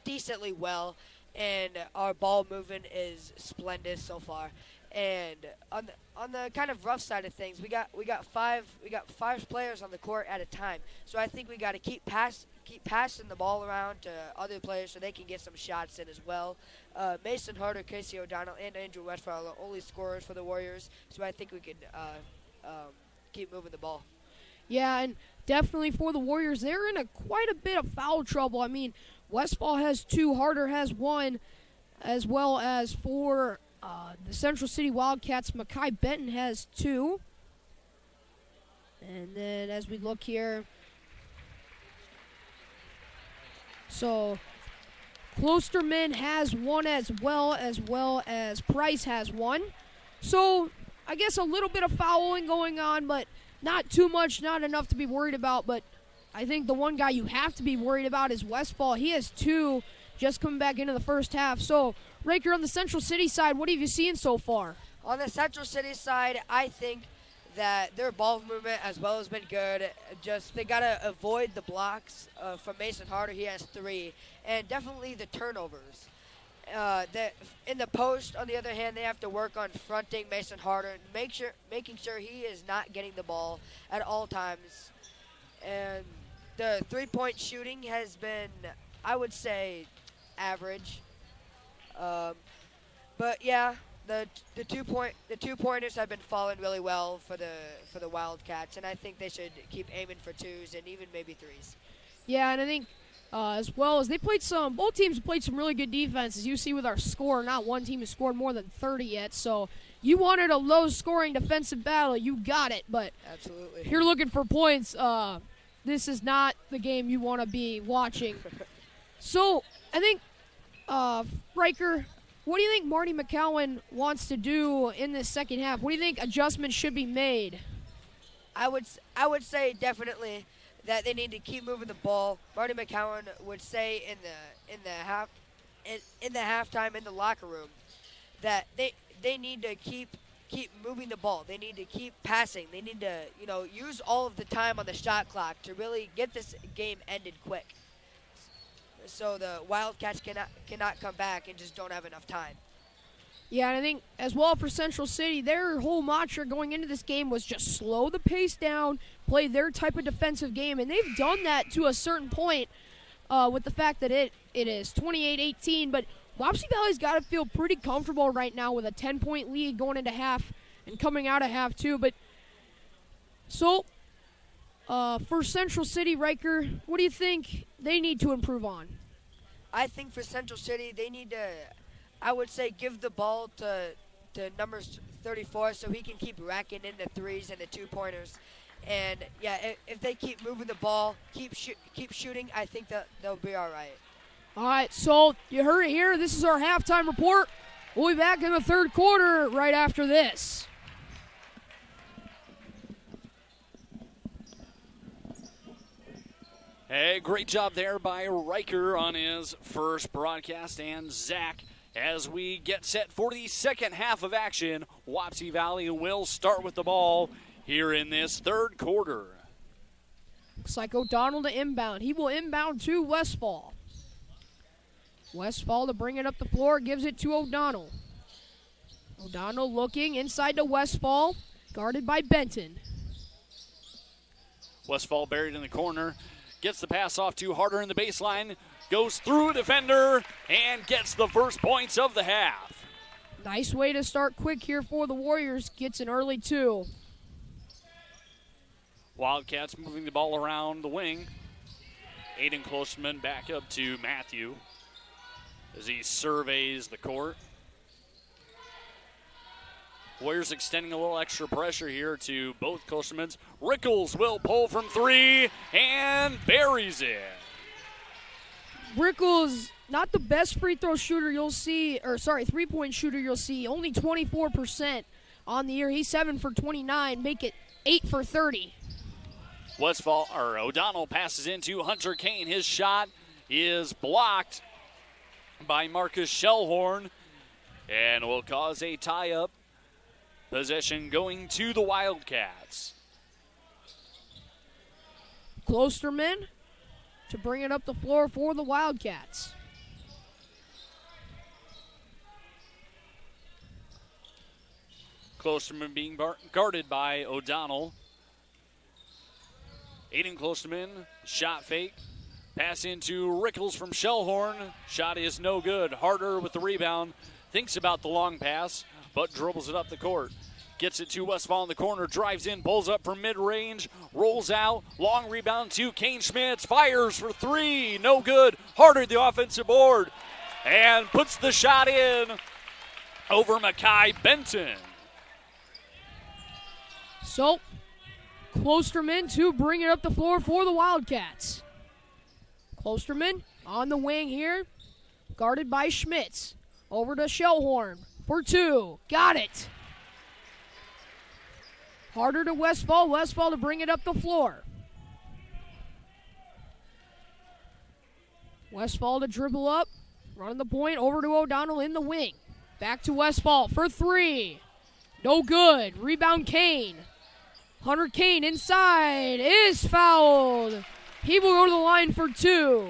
decently well, and our ball movement is splendid so far. And on the kind of rough side of things, we got five players on the court at a time. So I think we got to keep passing the ball around to other players so they can get some shots in as well. Mason Harder, Casey O'Donnell, and Andrew Westfall are the only scorers for the Warriors. So I think we can keep moving the ball. Yeah, and definitely for the Warriors, they're in quite a bit of foul trouble. I mean, Westfall has 2, Harder has 1, as well as for The Central City Wildcats, Makai Benton has 2. And then as we look here, so Klosterman has 1 as well as Price has 1. So I guess a little bit of fouling going on, but not too much, not enough to be worried about. But I think the one guy you have to be worried about is Westfall. He has 2 just coming back into the first half. So, Riker, on the Central City side, what have you seen so far? On the Central City side, I think that their ball movement as well has been good. Just they got to avoid the blocks from Mason Harder. He has 3. And definitely the turnovers. In the post, on the other hand, they have to work on fronting Mason Harder and making sure he is not getting the ball at all times. And the three-point shooting has been, I would say, average. But yeah, the two-pointers have been falling really well for the Wildcats, and I think they should keep aiming for 2s and even maybe 3s. Yeah, and I think as well as both teams played some really good defense, as you see with our score. Not one team has scored more than 30 yet, so you wanted a low-scoring defensive battle. You got it, but absolutely, if you're looking for points, this is not the game you want to be watching. So I think, Riker, what do you think Marty McCowan wants to do in this second half? What do you think adjustments should be made? I would say definitely that they need to keep moving the ball. Marty McCowan would say in the halftime in the locker room that they need to keep moving the ball. They need to keep passing. They need to use all of the time on the shot clock to really get this game ended quick. So the Wildcats cannot come back and just don't have enough time. Yeah, and I think as well for Central City, their whole mantra going into this game was just slow the pace down, play their type of defensive game, and they've done that to a certain point with the fact that it is 28-18. But Wapsie Valley's got to feel pretty comfortable right now with a 10-point lead going into half and coming out of half too. But so for Central City, Riker, what do you think they need to improve on? I think for Central City, they need to, I would say, give the ball to numbers 34 so he can keep racking in the 3s and the 2-pointers. And, yeah, if they keep moving the ball, keep shooting, I think that they'll be all right. All right, so you heard it here. This is our halftime report. We'll be back in the third quarter right after this. Hey, great job there by Riker on his first broadcast, and Zach. As we get set for the second half of action, Wapsie Valley will start with the ball here in this third quarter. Looks like O'Donnell to inbound. He will inbound to Westfall. Westfall to bring it up the floor, gives it to O'Donnell. O'Donnell looking inside to Westfall, guarded by Benton. Westfall buried in the corner, gets the pass off to Harder in the baseline, goes through a defender, and gets the first points of the half. Nice way to start quick here for the Warriors. Gets an early 2. Wildcats moving the ball around the wing. Aiden Klosterman back up to Matthew as he surveys the court. Warriors extending a little extra pressure here to both Klostermans. Rickles will pull from 3 and buries it. Rickles, not the best free throw shooter you'll see, three-point shooter you'll see. Only 24% on the year. He's 7 for 29, make it 8 for 30. O'Donnell passes into Hunter Kane. His shot is blocked by Marcus Shellhorn and will cause a tie-up. Possession going to the Wildcats. Klosterman to bring it up the floor for the Wildcats. Klosterman being guarded by O'Donnell. Aiden Klosterman, shot fake. Pass into Rickles from Shellhorn. Shot is no good. Harder with the rebound. Thinks about the long pass, but dribbles it up the court. Gets it to Westfall in the corner, drives in, pulls up from mid-range, rolls out, long rebound to Kane Schmitz, fires for 3, no good. Harder the offensive board, and puts the shot in over Mackay Benton. So, Klosterman to bring it up the floor for the Wildcats. Klosterman on the wing here, guarded by Schmitz. Over to Shellhorn for 2. Got it. Harder to Westfall. Westfall to bring it up the floor. Westfall to dribble up. Running the point over to O'Donnell in the wing. Back to Westfall for 3. No good. Rebound Kane. Hunter Kane inside is fouled. He will go to the line for 2.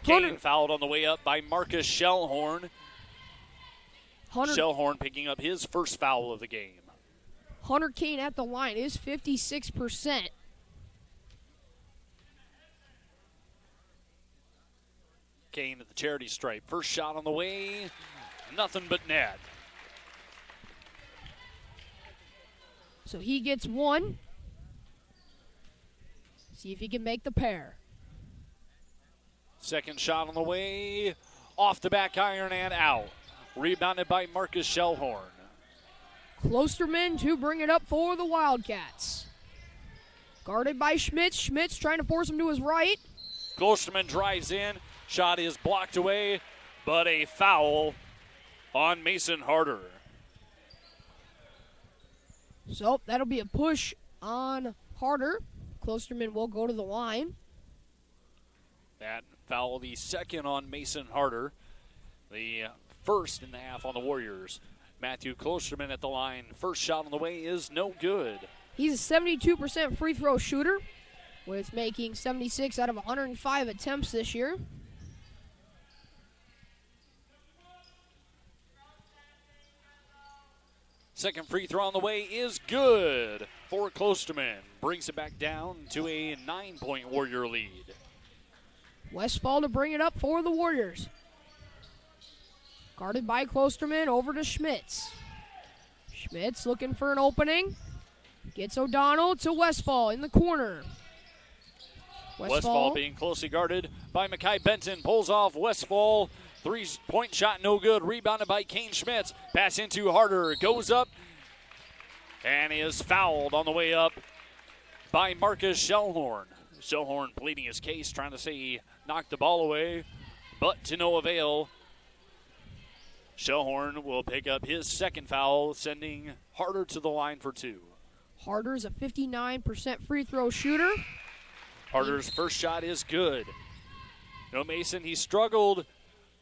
Kane fouled on the way up by Marcus Shellhorn. Shellhorn picking up his first foul of the game. Hunter Kane at the line is 56%. Kane at the charity stripe. First shot on the way. Nothing but net. So he gets 1. See if he can make the pair. Second shot on the way. Off the back iron and out. Rebounded by Marcus Shellhorn. Klosterman to bring it up for the Wildcats. Guarded by Schmitz. Schmitz trying to force him to his right. Klosterman drives in. Shot is blocked away, but a foul on Mason Harder. So that'll be a push on Harder. Klosterman will go to the line. That foul, the second on Mason Harder. The first in the half on the Warriors. Matthew Klosterman at the line. First shot on the way is no good. He's a 72% free throw shooter, with making 76 out of 105 attempts this year. Second free throw on the way is good for Klosterman. Brings it back down to a 9-point Warrior lead. Westfall to bring it up for the Warriors. Guarded by Klosterman, over to Schmitz. Schmitz looking for an opening. Gets O'Donnell to Westfall in the corner. Westfall being closely guarded by Mackay Benton. Pulls off Westfall. 3-point shot, no good. Rebounded by Kane Schmitz. Pass into Harder. Goes up and is fouled on the way up by Marcus Shellhorn. Shellhorn pleading his case, trying to say he knocked the ball away, but to no avail. Shellhorn will pick up his second foul, sending Harder to the line for 2. Harder's a 59% free throw shooter. Harder's first shot is good. No, Mason, he struggled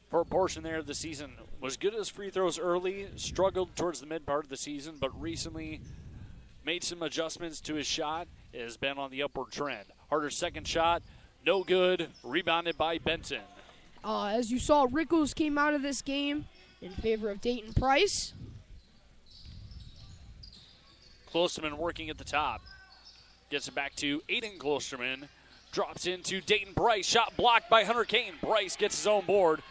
for a portion there of the season. Was good at his free throws early, struggled towards the mid part of the season, but recently made some adjustments to his shot. It has been on the upward trend. Harder's second shot, no good, rebounded by Benton. As you saw, Rickles came out of this game in favor of Dayton Price. Klosterman working at the top. Gets it back to Aiden Klosterman. Drops into Dayton Price. Shot blocked by Hunter Kane. Price gets his own board.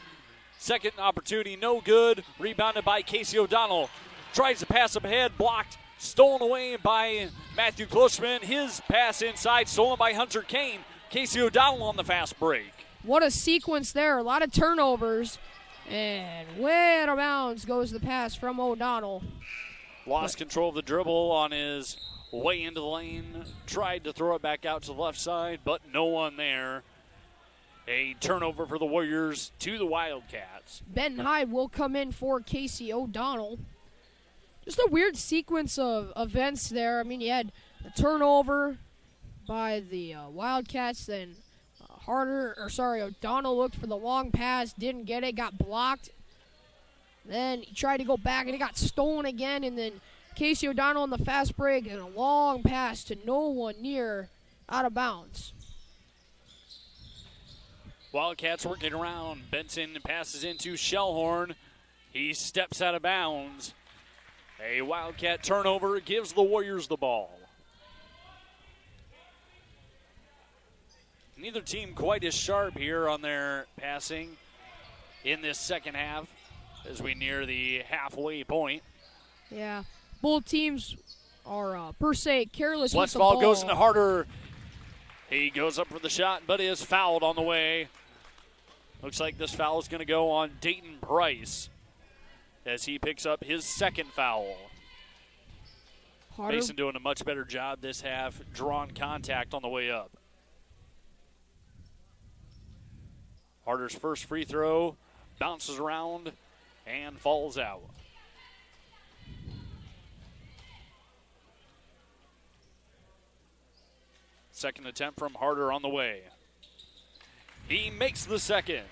Second opportunity, no good. Rebounded by Casey O'Donnell. Tries to pass up ahead, blocked. Stolen away by Matthew Klosterman. His pass inside, stolen by Hunter Kane. Casey O'Donnell on the fast break. What a sequence there. A lot of turnovers. And way out of bounds goes the pass from O'Donnell. Lost control of the dribble on his way into the lane. Tried to throw it back out to the left side, but no one there. A turnover for the Warriors to the Wildcats. Ben Hyde will come in for Casey O'Donnell. Just a weird sequence of events there. I mean, you had a turnover by the Wildcats, then O'Donnell looked for the long pass, didn't get it, got blocked. Then he tried to go back and it got stolen again, and then Casey O'Donnell on the fast break and a long pass to no one near out of bounds. Wildcats working around. Benson passes into Shellhorn. He steps out of bounds. A Wildcat turnover gives the Warriors the ball. Neither team quite as sharp here on their passing in this second half as we near the halfway point. Yeah, both teams are per se careless with the Westfall ball. goes into Harder. He goes up for the shot, but is fouled on the way. Looks like this foul is going to go on Dayton Price. as he picks up his second foul. Harder. Mason doing a much better job this half, drawing contact on the way up. Harder's first free throw bounces around and falls out. Second attempt from Harder on the way. He makes the second.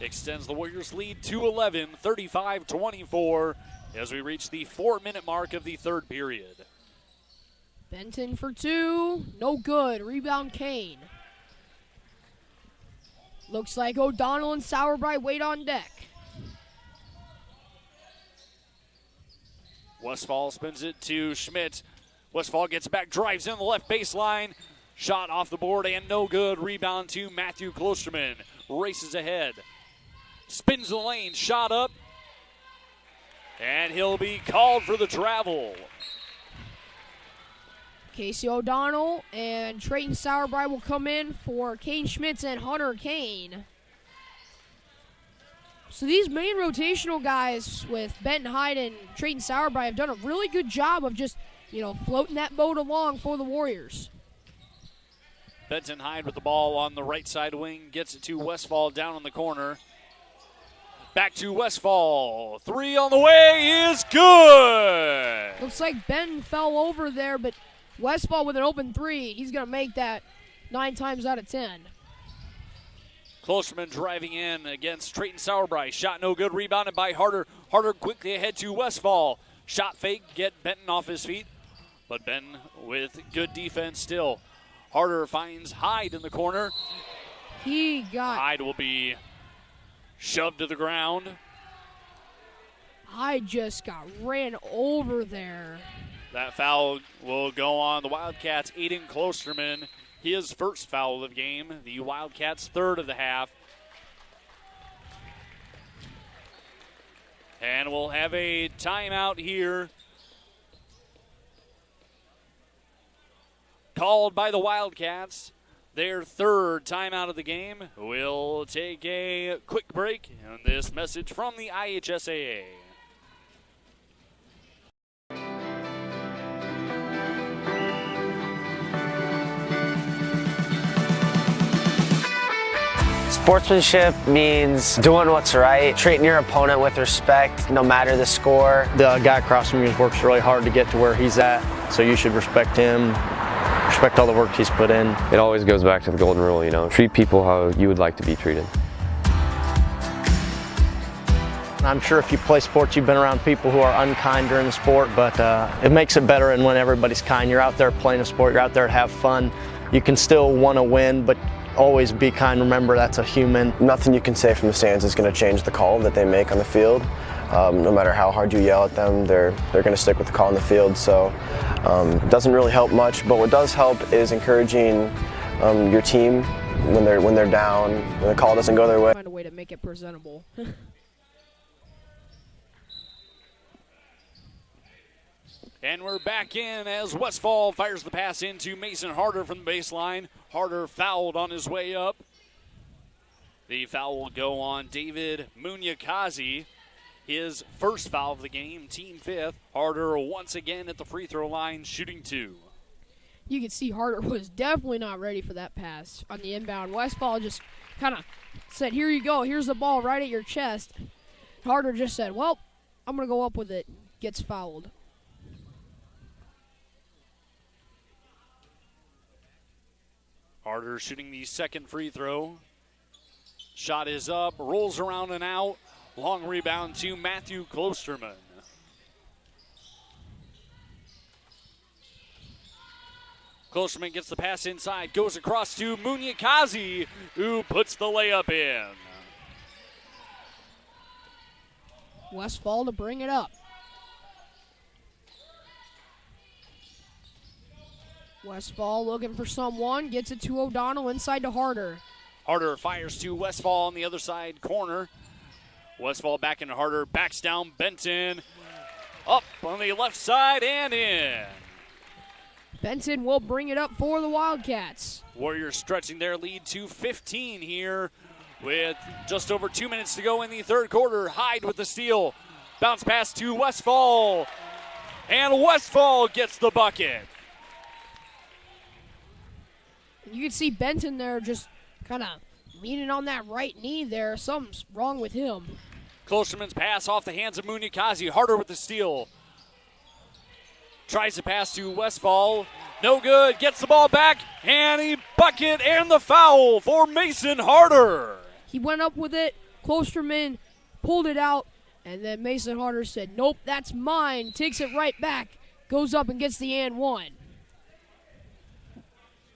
Extends the Warriors' lead to 11, 35-24, as we reach the 4-minute mark of the third period. Benton for two. No good. Rebound Kane. Looks like O'Donnell and Sauerbrei wait on deck. Westfall spins it to Schmidt. Westfall gets back, drives in the left baseline. Shot off the board and no good. Rebound to Matthew Klosterman. Races ahead. Spins the lane, shot up. And he'll be called for the travel. Casey O'Donnell and Trayton Sauerbrei will come in for Kane Schmitz and Hunter Kane. So these main rotational guys with Benton Hyde and Trayton Sauerbrei have done a really good job of just, floating that boat along for the Warriors. Benton Hyde with the ball on the right side wing. Gets it to Westfall down in the corner. Back to Westfall. Three on the way is good. Looks like Benton fell over there, but Westfall with an open three. He's going to make that 9 times out of 10. Klosterman driving in against Trayton Sauerbrei. Shot no good. Rebounded by Harder. Harder quickly ahead to Westfall. Shot fake. Get Benton off his feet. But Benton with good defense still. Harder finds Hyde in the corner. Hyde will be shoved to the ground. Hyde just got ran over there. That foul will go on the Wildcats. Aiden Klosterman, his first foul of the game. The Wildcats' third of the half. And we'll have a timeout here. Called by the Wildcats. Their third timeout of the game. We'll take a quick break. And this message from the IHSAA. Sportsmanship means doing what's right, treating your opponent with respect, no matter the score. The guy across from you works really hard to get to where he's at, so you should respect him, respect all the work he's put in. It always goes back to the golden rule, treat people how you would like to be treated. I'm sure if you play sports, you've been around people who are unkind during the sport, but it makes it better when everybody's kind. You're out there playing a sport, you're out there to have fun. You can still want to win, but always be kind. Remember, that's a human. Nothing you can say from the stands is going to change the call that they make on the field. No matter how hard you yell at them, they're going to stick with the call on the field. So it doesn't really help much. But what does help is encouraging your team when they're down, when the call doesn't go their way. Find a way to make it presentable. And we're back in as Westfall fires the pass into Mason Harder from the baseline. Harder fouled on his way up. The foul will go on David Munyakazi. His first foul of the game, team fifth. Harder once again at the free throw line, shooting two. You can see Harder was definitely not ready for that pass on the inbound. Westfall just kind of said, here you go, here's the ball right at your chest. Harder just said, well, I'm going to go up with it. Gets fouled. Harder shooting the second free throw. Shot is up, rolls around and out. Long rebound to Matthew Klosterman. Klosterman gets the pass inside, goes across to Munyakazi, who puts the layup in. Westfall to bring it up. Westfall looking for someone, gets it to O'Donnell, inside to Harder. Harder fires to Westfall on the other side corner. Westfall back into Harder, backs down Benton. Up on the left side and in. Benton will bring it up for the Wildcats. Warriors stretching their lead to 15 here with just over 2 minutes to go in the third quarter. Hyde with the steal. Bounce pass to Westfall. And Westfall gets the bucket. You can see Benton there just kind of leaning on that right knee there. Something's wrong with him. Klosterman's pass off the hands of Munyakazi. Harder with the steal. Tries to pass to Westfall. No good. Gets the ball back. And he bucket and the foul for Mason Harder. He went up with it. Klosterman pulled it out. And then Mason Harder said, nope, that's mine. Takes it right back. Goes up and gets the and one.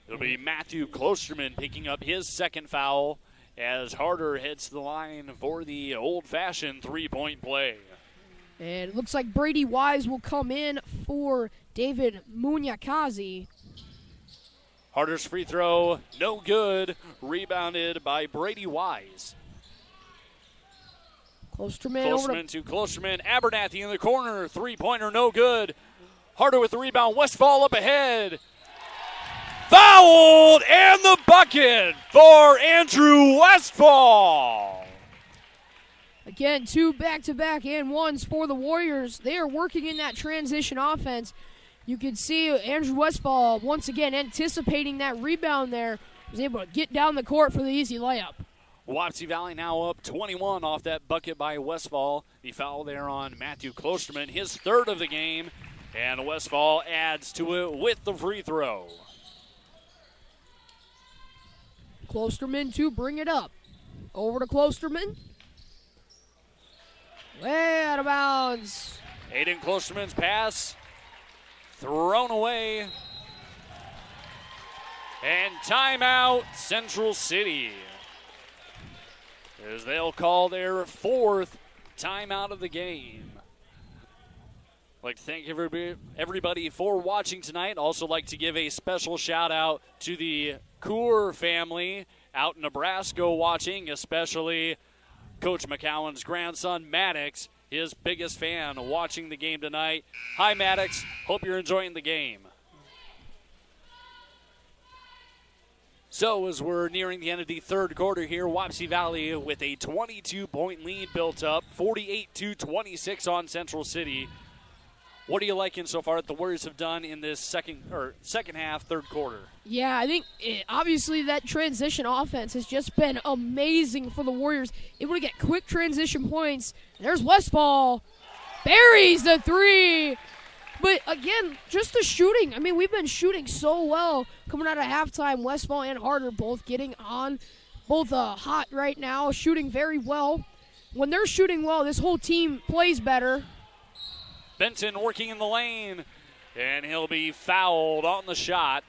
It'll be Matthew Klosterman picking up his second foul as Harder hits the line for the old-fashioned three-point play. And it looks like Brady Wise will come in for David Munyakazi. Harder's free throw, no good. Rebounded by Brady Wise. Klosterman to Klosterman. Abernathy in the corner. Three-pointer, no good. Harder with the rebound. Westfall up ahead. Fouled, and the bucket for Andrew Westfall. Again, 2 back-to-back and ones for the Warriors. They are working in that transition offense. You can see Andrew Westfall once again anticipating that rebound there. Was able to get down the court for the easy layup. Wapsie Valley now up 21 off that bucket by Westfall. The foul there on Matthew Klosterman, his third of the game. And Westfall adds to it with the free throw. Klosterman to bring it up. Over to Klosterman. Way out of bounds. Aiden Klosterman's pass thrown away. And timeout, Central City. As they'll call their fourth timeout of the game. I'd like to thank everybody for watching tonight. Also like to give a special shout out to the Coor family out in Nebraska watching, especially Coach McCowan's grandson, Maddox, his biggest fan watching the game tonight. Hi, Maddox. Hope you're enjoying the game. So as we're nearing the end of the third quarter here, Wapsie Valley with a 22-point lead built up, 48-26 on Central City. What are you liking so far that the Warriors have done in this second half, third quarter? Yeah, I think obviously that transition offense has just been amazing for the Warriors. Able to get quick transition points. There's Westfall. Buries the three. But again, just the shooting. I mean, we've been shooting so well coming out of halftime. Westfall and Harder both getting on, both hot right now, shooting very well. When they're shooting well, this whole team plays better. Benton working in the lane, and he'll be fouled on the shot.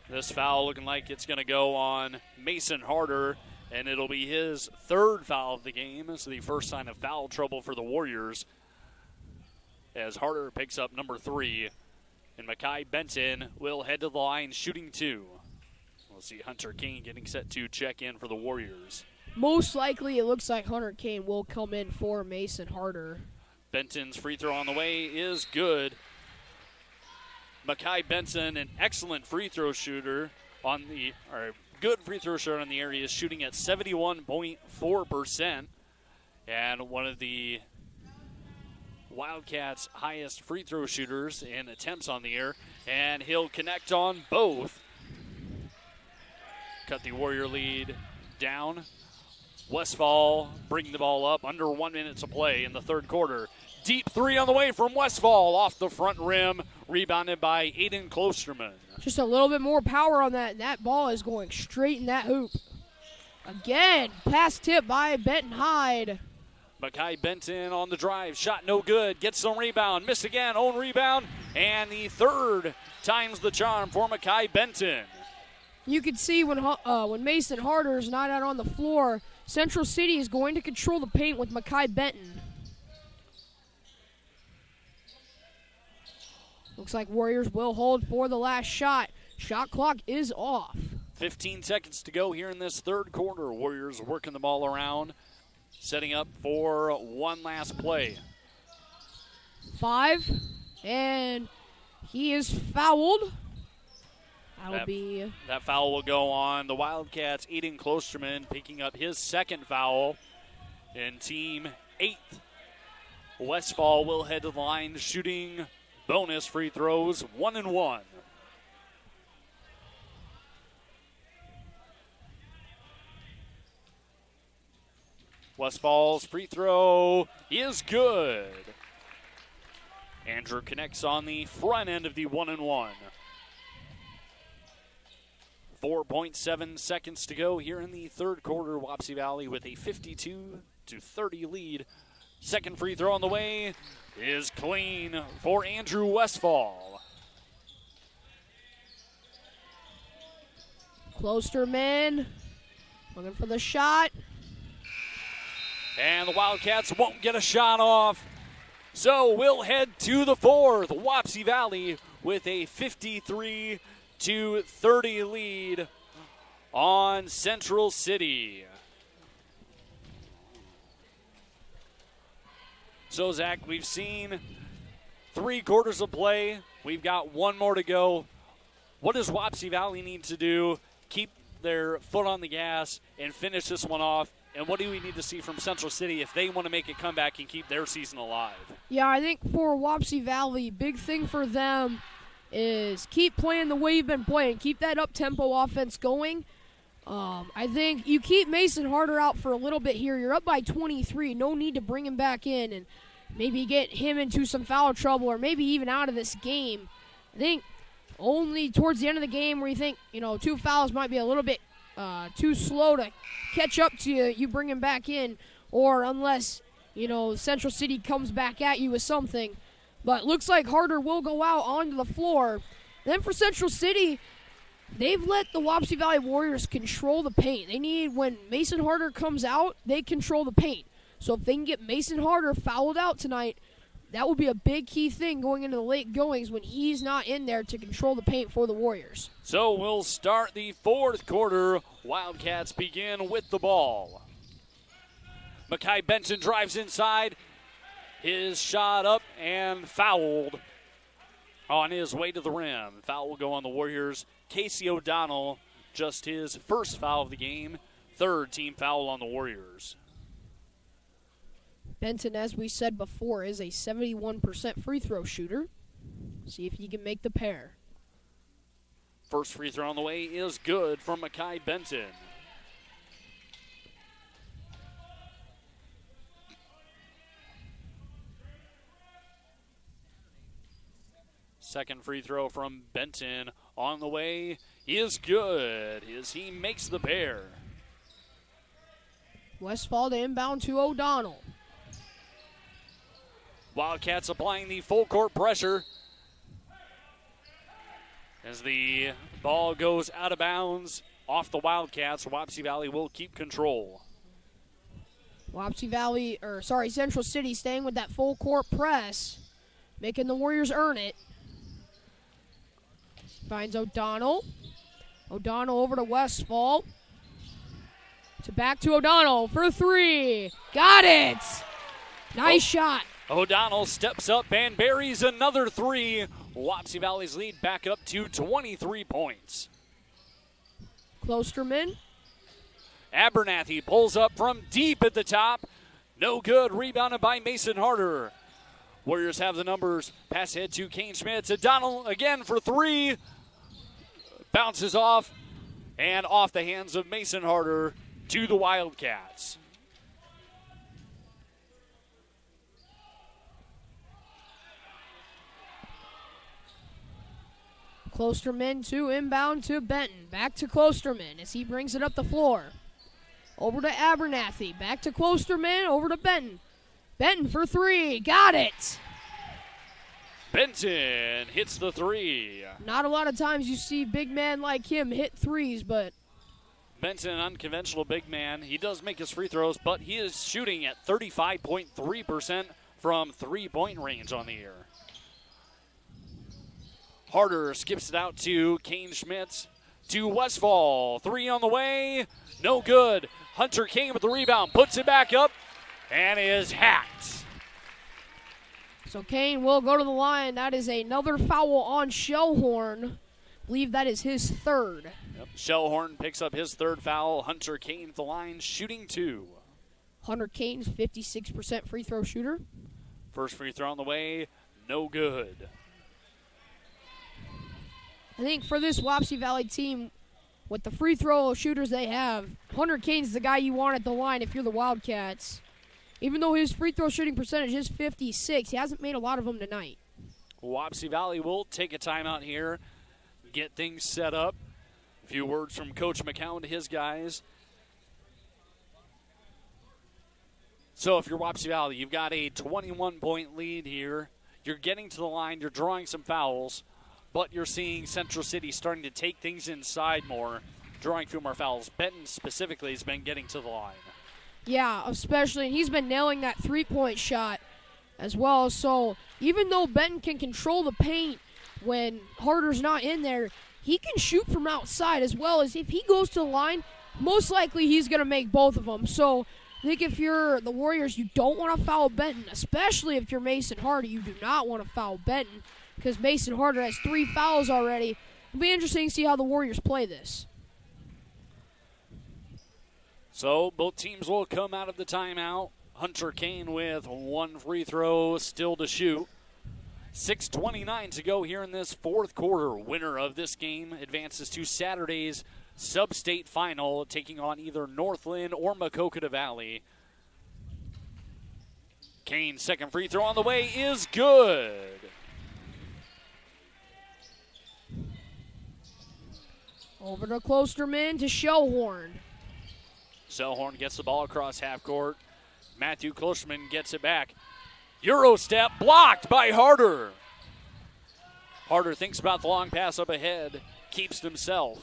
This foul looking like it's going to go on Mason Harder, and it'll be his third foul of the game. This is the first sign of foul trouble for the Warriors, as Harder picks up number 3, and Makai Benton will head to the line shooting 2. We'll see Hunter King getting set to check in for the Warriors. Most likely it looks like Hunter King will come in for Mason Harder. Benton's free throw on the way is good. Makai Benson, an excellent free throw shooter good free throw shooter on the area, is shooting at 71.4%, and one of the Wildcats' highest free throw shooters in attempts on the year, and he'll connect on both. Cut the Warrior lead down. Westfall bringing the ball up, under 1 minute to play in the third quarter. Deep three on the way from Westfall, off the front rim, rebounded by Aiden Klosterman. Just a little bit more power on that, and that ball is going straight in that hoop. Again, pass tip by Benton Hyde. Makai Benton on the drive, shot no good, gets some rebound, missed again, own rebound, and the third time's the charm for Makai Benton. You can see when Mason Harder is not out on the floor, Central City is going to control the paint with Makai Benton. Looks like Warriors will hold for the last shot. Shot clock is off. 15 seconds to go here in this third quarter. Warriors working the ball around, setting up for one last play. 5, and he is fouled. That foul will go on the Wildcats. Aiden Klosterman picking up his second foul in team 8th. Westfall will head to the line shooting bonus free throws, 1-1. Westfall's free throw is good. Andrew connects on the front end of the 1-1. 4.7 seconds to go here in the third quarter. Wapsie Valley with a 52-30 lead. Second free throw on the way is clean for Andrew Westfall. Klosterman looking for the shot. And the Wildcats won't get a shot off. So we'll head to the fourth. Wapsie Valley with a 53-30 lead on Central City. So, Zach, we've seen 3 quarters of play. We've got 1 more to go. What does Wapsie Valley need to do? Keep their foot on the gas and finish this one off. And what do we need to see from Central City if they want to make a comeback and keep their season alive? Yeah, I think for Wapsie Valley, big thing for them is keep playing the way you've been playing. Keep that up-tempo offense going. I think you keep Mason Harder out for a little bit here. You're up by 23. No need to bring him back in and maybe get him into some foul trouble or maybe even out of this game. I think only towards the end of the game where you think, 2 fouls might be a little bit too slow to catch up to you, you bring him back in, or unless, Central City comes back at you with something. But looks like Harder will go out onto the floor. Then for Central City, they've let the Wapsie Valley Warriors control the paint. They need, when Mason Harder comes out, they control the paint. So if they can get Mason Harder fouled out tonight, that will be a big key thing going into the late goings when he's not in there to control the paint for the Warriors. So we'll start the fourth quarter. Wildcats begin with the ball. Makai Benson drives inside. His shot up and fouled on his way to the rim. Foul will go on the Warriors. Casey O'Donnell, just his first foul of the game. Third team foul on the Warriors. Benton, as we said before, is a 71% free throw shooter. See if he can make the pair. First free throw on the way is good from Makai Benton. Second free throw from Benton on the way is good as he makes the pair. Westfall to inbound to O'Donnell. Wildcats applying the full court pressure as the ball goes out of bounds off the Wildcats. Wapsie Valley will keep control. Central City staying with that full court press, making the Warriors earn it. Finds O'Donnell. O'Donnell over to Westfall. Back to O'Donnell for 3. Got it! Nice shot. O'Donnell steps up and buries another 3. Wapsie Valley's lead back up to 23 points. Klosterman. Abernathy pulls up from deep at the top. No good. Rebounded by Mason Harder. Warriors have the numbers. Pass ahead to Kane Schmitz. O'Donnell again for 3. Bounces off and off the hands of Mason Harder to the Wildcats. Klosterman to inbound to Benton. Back to Klosterman as he brings it up the floor. Over to Abernathy. Back to Klosterman. Over to Benton. Benton for 3. Got it. Benton hits the 3. Not a lot of times you see big man like him hit 3s, but Benton, an unconventional big man. He does make his free throws, but he is shooting at 35.3% from three-point range on the year. Harder skips it out to Kane Schmitz to Westfall. 3 on the way. No good. Hunter Kane with the rebound. Puts it back up and is hacked. So Kane will go to the line. That is another foul on Shellhorn. I believe that is his 3rd. Yep. Shellhorn picks up his 3rd foul. Hunter Kane at the line, shooting 2. Hunter Kane's 56% free throw shooter. First free throw on the way, no good. I think for this Wapsie Valley team, with the free throw shooters they have, Hunter Kane's the guy you want at the line if you're the Wildcats. Even though his free throw shooting percentage is 56, he hasn't made a lot of them tonight. Wapsie Valley will take a timeout here, get things set up. A few words from Coach McCown to his guys. So if you're Wapsie Valley, you've got a 21-point lead here. You're getting to the line, you're drawing some fouls, but you're seeing Central City starting to take things inside more, drawing a few more fouls. Benton specifically has been getting to the line. Yeah, especially, and he's been nailing that three-point shot as well. So even though Benton can control the paint when Harder's not in there, he can shoot from outside as well. As if he goes to the line, most likely he's going to make both of them. So I think if you're the Warriors, you don't want to foul Benton, especially if you're Mason Harder. You do not want to foul Benton because Mason Harder has 3 fouls already. It'll be interesting to see how the Warriors play this. So both teams will come out of the timeout. Hunter Kane with 1 free throw still to shoot. 6:29 to go here in this fourth quarter. Winner of this game advances to Saturday's sub-state final, taking on either Northland or Maquoketa Valley. Kane's second free throw on the way is good. Over to Klosterman to Shellhorn. Shellhorn gets the ball across half court. Matthew Klosterman gets it back. Euro step blocked by Harder. Harder thinks about the long pass up ahead, keeps it himself.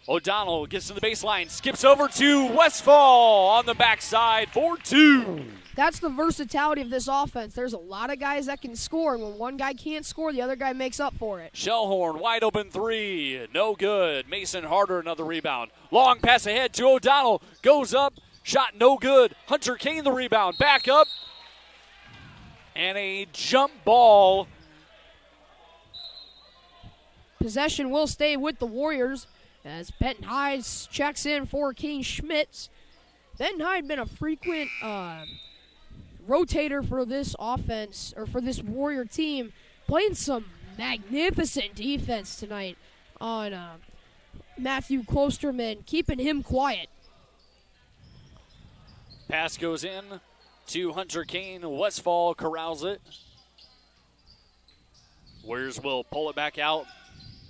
O'Donnell gets to the baseline, skips over to Westfall on the backside for 2. That's the versatility of this offense. There's a lot of guys that can score, and when one guy can't score, the other guy makes up for it. Shellhorn, wide open 3, no good. Mason Harder, another rebound. Long pass ahead to O'Donnell, goes up, shot no good. Hunter Kane the rebound, back up, and a jump ball. Possession will stay with the Warriors as Benton Hyde checks in for Kane Schmitz. Benton Hyde been a frequent rotator for this offense, or for this Warrior team, playing some magnificent defense tonight on Matthew Klosterman, keeping him quiet. Pass goes in to Hunter Kane. Westfall corrals it. Warriors will pull it back out.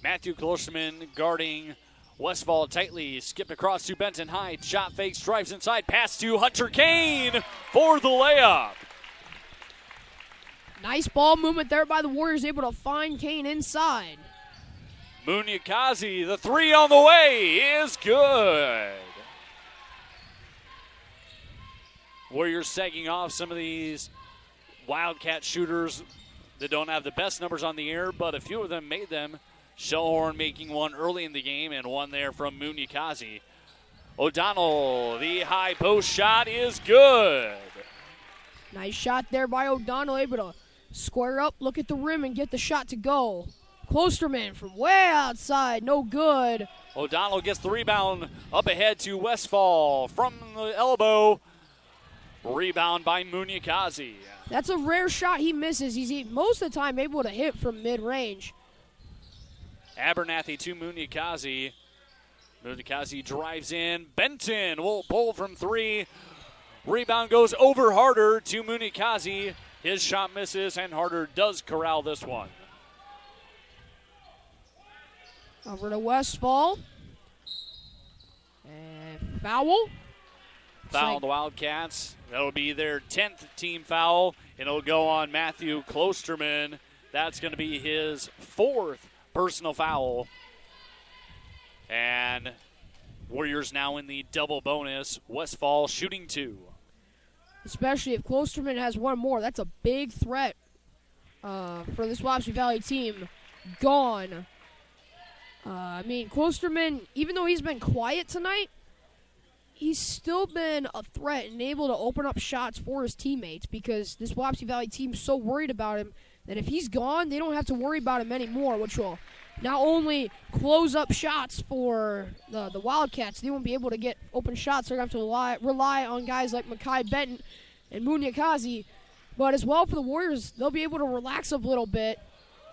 Matthew Klosterman guarding Westfall tightly, skipped across to Benton Hyde. Shot fakes, drives inside, pass to Hunter Kane for the layup. Nice ball movement there by the Warriors, able to find Kane inside. Munyakazi, the 3 on the way is good. Warriors sagging off some of these Wildcat shooters that don't have the best numbers on the air, but a few of them made them. Shellhorn making one early in the game and one there from Munyakazi. O'Donnell, the high post shot is good. Nice shot there by O'Donnell, able to square up, look at the rim, and get the shot to go. Klosterman from way outside, no good. O'Donnell gets the rebound up ahead to Westfall from the elbow. Rebound by Munyakazi. That's a rare shot he misses. He's most of the time able to hit from mid-range. Abernathy to Munyakazi. Munyakazi drives in. Benton will pull from 3. Rebound goes over Harder to Munyakazi. His shot misses, and Harder does corral this one. Over to Westfall. And foul. Foul on the Wildcats. That'll be their 10th team foul, and it'll go on Matthew Klosterman. That's going to be his 4th personal foul. And Warriors now in the double bonus. Westfall shooting 2. Especially if Klosterman has one more. That's a big threat for this Wapsie Valley team. Gone. Klosterman, even though he's been quiet tonight, he's still been a threat and able to open up shots for his teammates because this Wapsie Valley team's so worried about him that if he's gone, they don't have to worry about him anymore, which will not only close up shots for the Wildcats, they won't be able to get open shots. They're going to have to rely on guys like Makai Benton and Munyakazi. But as well for the Warriors, they'll be able to relax a little bit.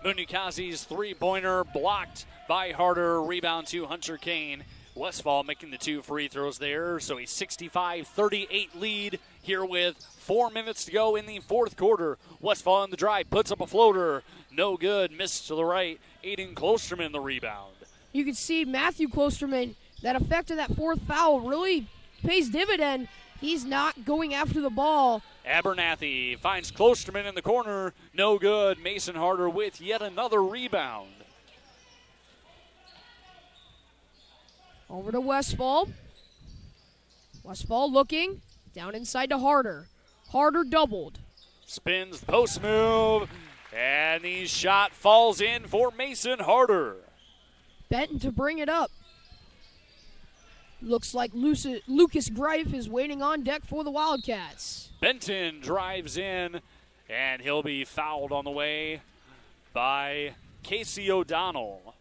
Munyakazi's three-pointer blocked by Harder. Rebound to Hunter Kane. Westfall making the 2 free throws there. So a 65-38 lead here with 4 minutes to go in the fourth quarter. Westfall on the drive, puts up a floater. No good, missed to the right. Aiden Klosterman the rebound. You can see Matthew Klosterman, that effect of that fourth foul really pays dividend. He's not going after the ball. Abernathy finds Klosterman in the corner. No good. Mason Harder with yet another rebound. Over to Westfall. Westfall looking. Down inside to Harder. Harder doubled. Spins the post move. And the shot falls in for Mason Harder. Benton to bring it up. Looks like Lucas Greif is waiting on deck for the Wildcats. Benton drives in, and he'll be fouled on the way by Casey O'Donnell.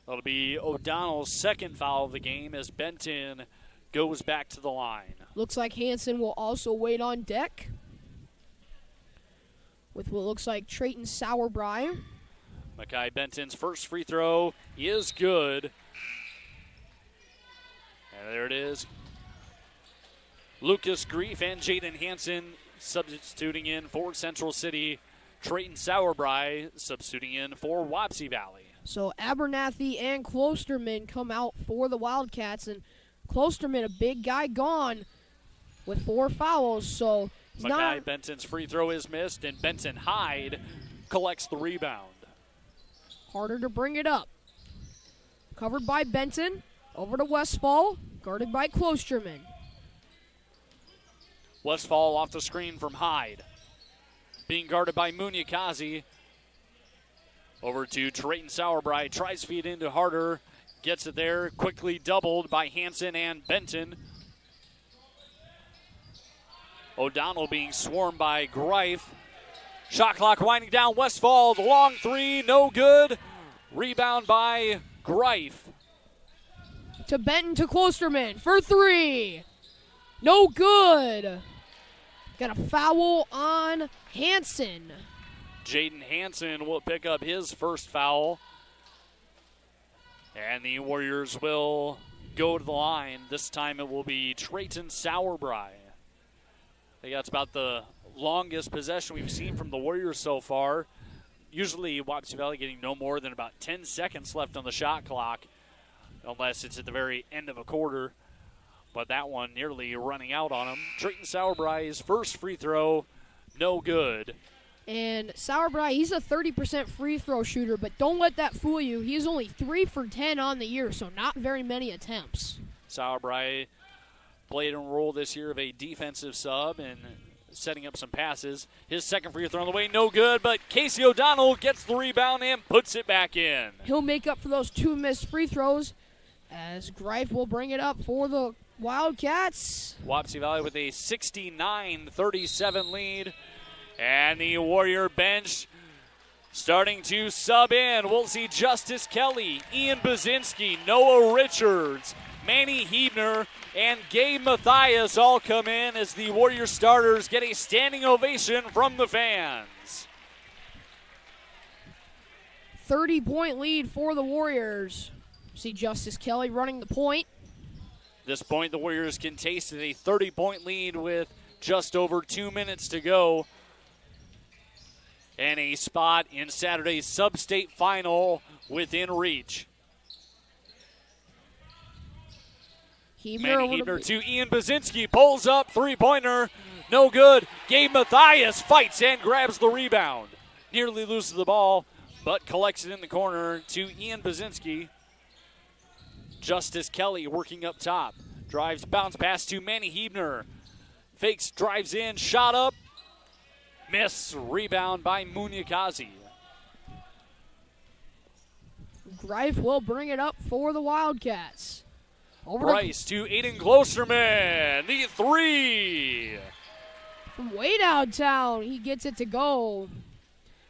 That'll be O'Donnell's second foul of the game as Benton goes back to the line. Looks like Hansen will also wait on deck with what looks like Trayton Sauerbrei. Makai Benton's first free throw is good. And there it is. Lucas Greif and Jaden Hansen substituting in for Central City. Trayton Sauerbrei substituting in for Wapsie Valley. So Abernathy and Klosterman come out for the Wildcats, and Klosterman, a big guy, gone with 4 fouls. So Makai Benton's free throw is missed, and Benton Hyde collects the rebound. Harder to bring it up. Covered by Benton. Over to Westfall, guarded by Klosterman. Westfall off the screen from Hyde. Being guarded by Munyakazi. Over to Trayton Sauerbrei. Tries to feed into Harder. Gets it there. Quickly doubled by Hansen and Benton. O'Donnell being swarmed by Greif. Shot clock winding down. Westfall, the long three, no good. Rebound by Greif. To Benton to Klosterman for 3. No good. Got a foul on Hansen. Jaden Hansen will pick up his first foul. And the Warriors will go to the line. This time it will be Trayton Sauerbrei. I think that's about the longest possession we've seen from the Warriors so far. Usually Wapsie Valley getting no more than about 10 seconds left on the shot clock, unless it's at the very end of a quarter. But that one nearly running out on him. Trayton Sauerbrei's first free throw, no good. And Sauerbrei, he's a 30% free throw shooter, but don't let that fool you. He's only 3 for 10 on the year, so not very many attempts. Sauerbrei played a role this year of a defensive sub and setting up some passes. His second free throw on the way, no good, but Casey O'Donnell gets the rebound and puts it back in. He'll make up for those 2 missed free throws as Greif will bring it up for the Wildcats. Wapsie Valley with a 69-37 lead. And the Warrior bench starting to sub in. We'll see Justice Kelly, Ian Bazinski, Noah Richards, Manny Hebner, and Gabe Mathias all come in as the Warrior starters get a standing ovation from the fans. 30-point lead for the Warriors. See Justice Kelly running the point. At this point, the Warriors can taste a 30-point lead with just over 2 minutes to go. And a spot in Saturday's sub-state final within reach. Manny Hebner to Ian Bazinski, pulls up, three-pointer, no good. Gabe Mathias fights and grabs the rebound. Nearly loses the ball, but collects it in the corner to Ian Bazinski. Justice Kelly working up top. Drives, bounce pass to Manny Hebner. Fakes, drives in, shot up. Miss, rebound by Munyakazi. Greif will bring it up for the Wildcats. Over Bryce to Aiden Klosterman, the 3. From way downtown, he gets it to go.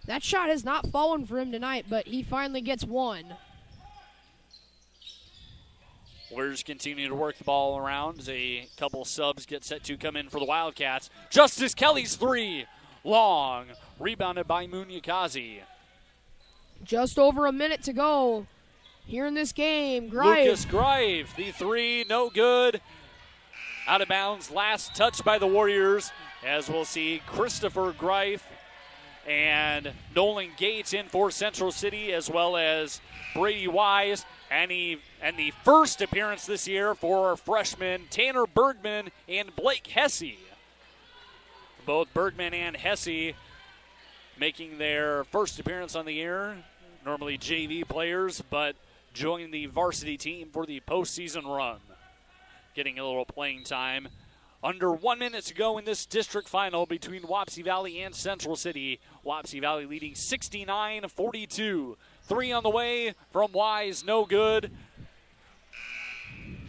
That shot has not fallen for him tonight, but he finally gets one. Warriors continue to work the ball around as a couple subs get set to come in for the Wildcats. Justice Kelly's three, long, rebounded by Munyakazi. Just over a minute to go here in this game. Grive. Lucas Grive, the three, no good. Out of bounds, last touch by the Warriors, as we'll see Christopher Grive and Nolan Gates in for Central City, as well as Brady Wise, and the first appearance this year for freshmen Tanner Bergman and Blake Hesse. Both Bergman and Hesse making their first appearance on the year. Normally JV players, but joining the varsity team for the postseason run. Getting a little playing time. Under 1 minute to go in this district final between Wapsie Valley and Central City. Wapsie Valley leading 69-42. Three on the way from Wise, no good.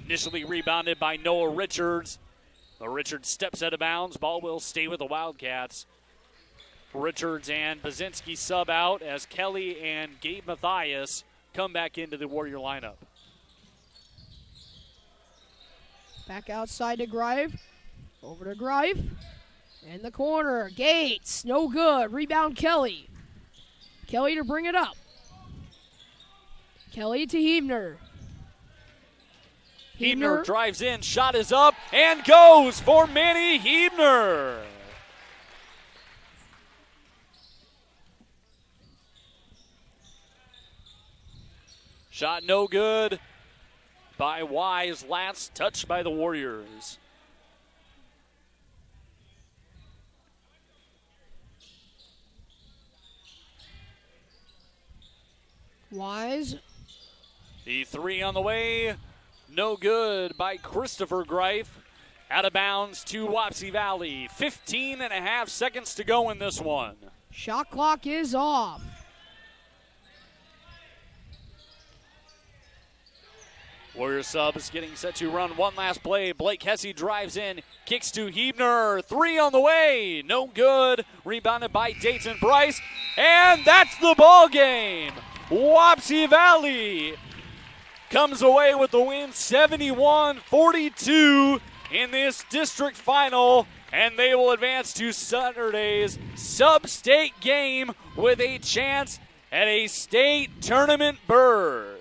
Initially rebounded by Noah Richards. But Richards steps out of bounds. Ball will stay with the Wildcats. Richards and Bazinski sub out as Kelly and Gabe Mathias come back into the Warrior lineup. Back outside to Grive. Over to Grive. In the corner. Gates. No good. Rebound Kelly. Kelly to bring it up. Kelly to Hebner. Hebner drives in. Shot is up and goes for Manny Hebner. Shot no good by Wise. Last touch by the Warriors. Wise. The three on the way. No good by Christopher Greif. Out of bounds to Wapsie Valley. 15 and a half seconds to go in this one. Shot clock is off. Warrior subs getting set to run one last play. Blake Hesse drives in, kicks to Hebner. Three on the way, no good. Rebounded by Dayton Bryce, and that's the ball game. Wapsie Valley comes away with the win, 71-42 in this district final, and they will advance to Saturday's sub-state game with a chance at a state tournament berth.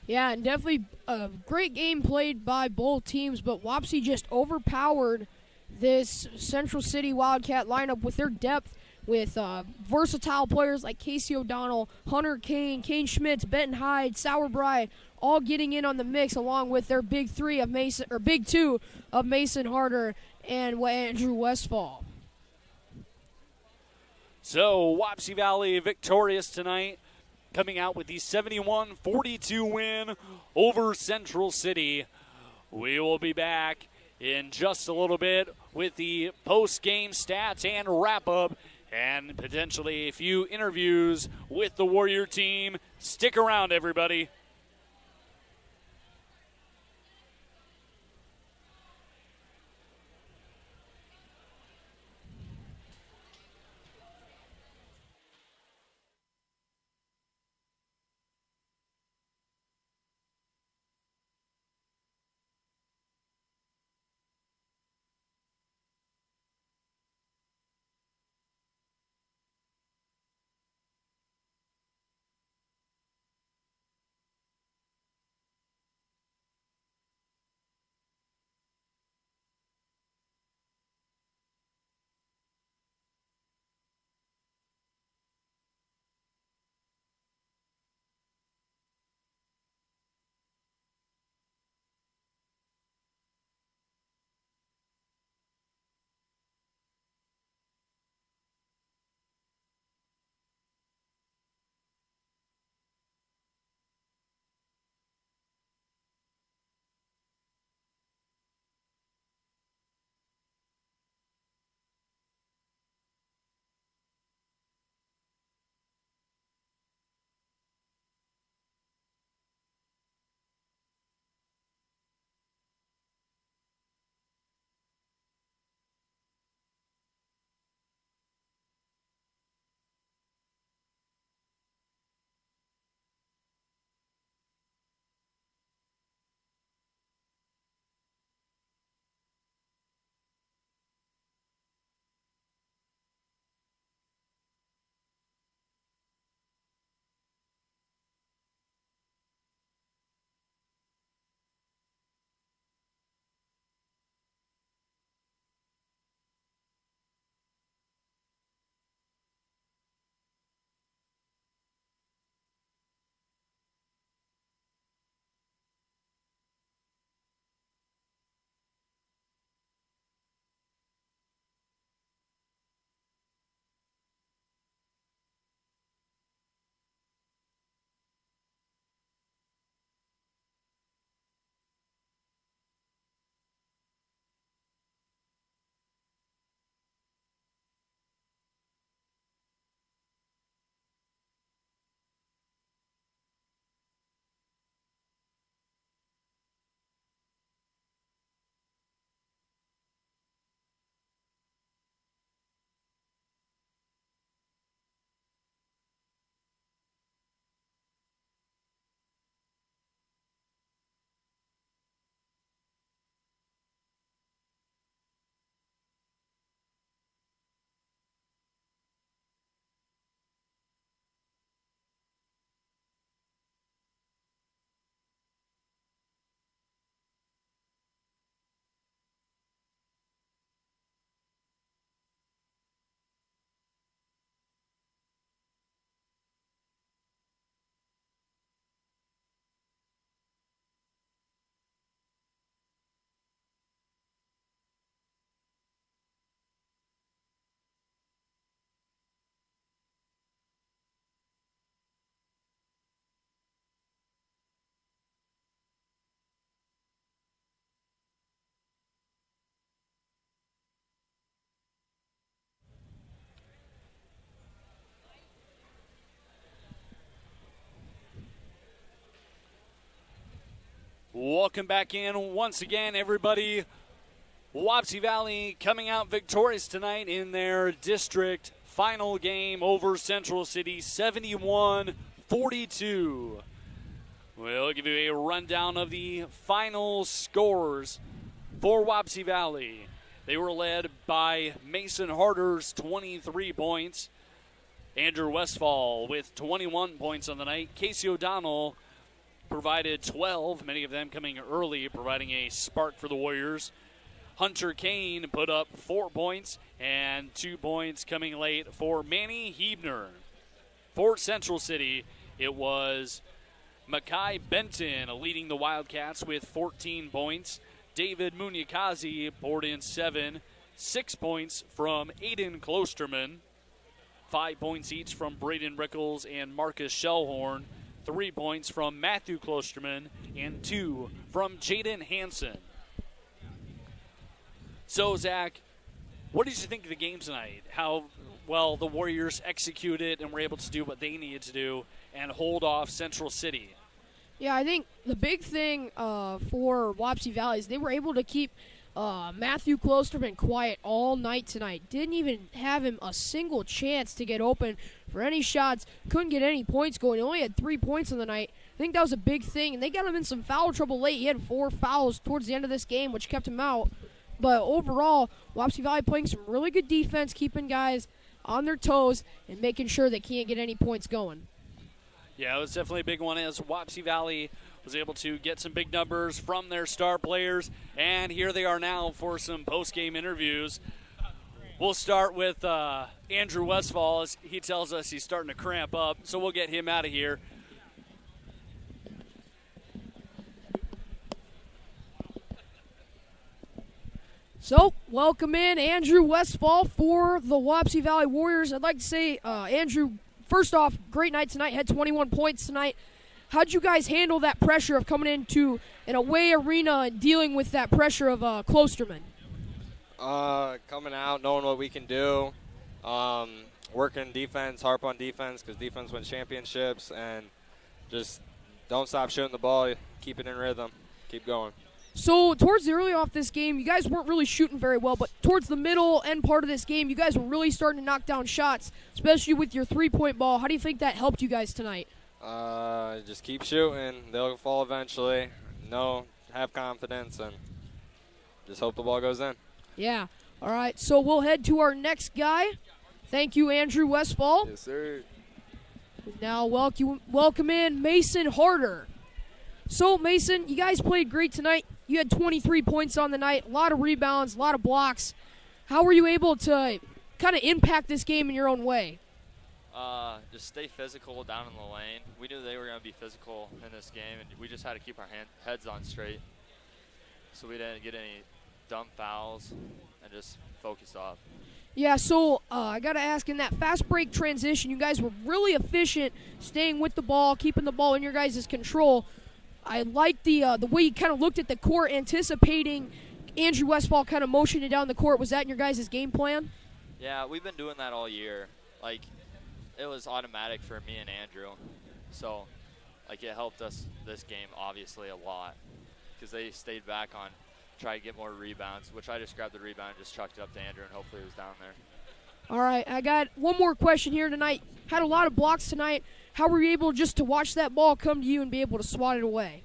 Yeah, and definitely a great game played by both teams, but Wapsie just overpowered this Central City Wildcat lineup with their depth, with versatile players like Casey O'Donnell, Hunter Kane, Kane Schmitz, Benton Hyde, Sauerbrei, all getting in on the mix, along with their big two of Mason Harder and Andrew Westfall. So Wapsie Valley victorious tonight, coming out with the 71-42 win over Central City. We will be back in just a little bit with the post-game stats and wrap-up, and potentially a few interviews with the Warrior team. Stick around, everybody. welcome back in once again, everybody. Wapsie Valley coming out victorious tonight in their district final game over Central City, 71-42. We'll give you a rundown of the final scores for Wapsie Valley. They were led by Mason Harder's 23 points. Andrew Westfall with 21 points on the night. Casey O'Donnell provided 12, many of them coming early, providing a spark for the Warriors. Hunter Kane put up 4 points, and 2 points coming late for Manny Hebner. For Central City, it was Makai Benton leading the Wildcats with 14 points. David Munyakazi poured in 7. 6 points from Aiden Klosterman. 5 points each from Braden Rickles and Marcus Shellhorn. 3 points from Matthew Klosterman and 2 from Jaden Hansen. So, Zach, what did you think of the game tonight? How well the Warriors executed and were able to do what they needed to do and hold off Central City? Yeah, I think the big thing for Wapsie Valley is they were able to keep Matthew Klosterman quiet all night tonight. Didn't even have him a single chance to get open for any shots. Couldn't get any points going. He only had 3 points on the night. I think that was a big thing. And they got him in some foul trouble late. He had 4 fouls towards the end of this game, which kept him out. But overall, Wapsie Valley playing some really good defense, keeping guys on their toes and making sure they can't get any points going. Yeah, it was definitely a big one as Wapsie Valley was able to get some big numbers from their star players. And here they are now for some post-game interviews. We'll start with Andrew Westfall as he tells us he's starting to cramp up, so we'll get him out of here. So, welcome in Andrew Westfall for the Wapsie Valley Warriors. I'd like to say, Andrew, first off, great night tonight, had 21 points tonight. How'd you guys handle that pressure of coming into an away arena and dealing with that pressure of Klosterman? Coming out, knowing what we can do, working defense, harp on defense because defense wins championships, and just don't stop shooting the ball, keep it in rhythm, keep going. So, towards the early off this game, you guys weren't really shooting very well, but towards the middle end part of this game, you guys were really starting to knock down shots, especially with your three-point ball. How do you think that helped you guys tonight? Just keep shooting. They'll fall eventually. Have confidence, and just hope the ball goes in. Yeah. All right, so we'll head to our next guy. Thank you, Andrew Westfall. Yes, sir. Now welcome in Mason Harder. So, Mason, you guys played great tonight. You had 23 points on the night, a lot of rebounds, a lot of blocks. How were you able to kind of impact this game in your own way? Just stay physical down in the lane. We knew they were going to be physical in this game, and we just had to keep our heads on straight so we didn't get any dumb fouls and just focus off. Yeah, so I got to ask, in that fast break transition, you guys were really efficient staying with the ball, keeping the ball in your guys' control. I like the way you kind of looked at the court, anticipating Andrew Westfall kind of motioning down the court. Was that in your guys' game plan? Yeah, we've been doing that all year. It was automatic for me and Andrew. So, it helped us this game, obviously, a lot. Because they stayed back on, try to get more rebounds, which I just grabbed the rebound and just chucked it up to Andrew, and hopefully it was down there. All right, I got one more question here tonight. Had a lot of blocks tonight. How were you able just to watch that ball come to you and be able to swat it away?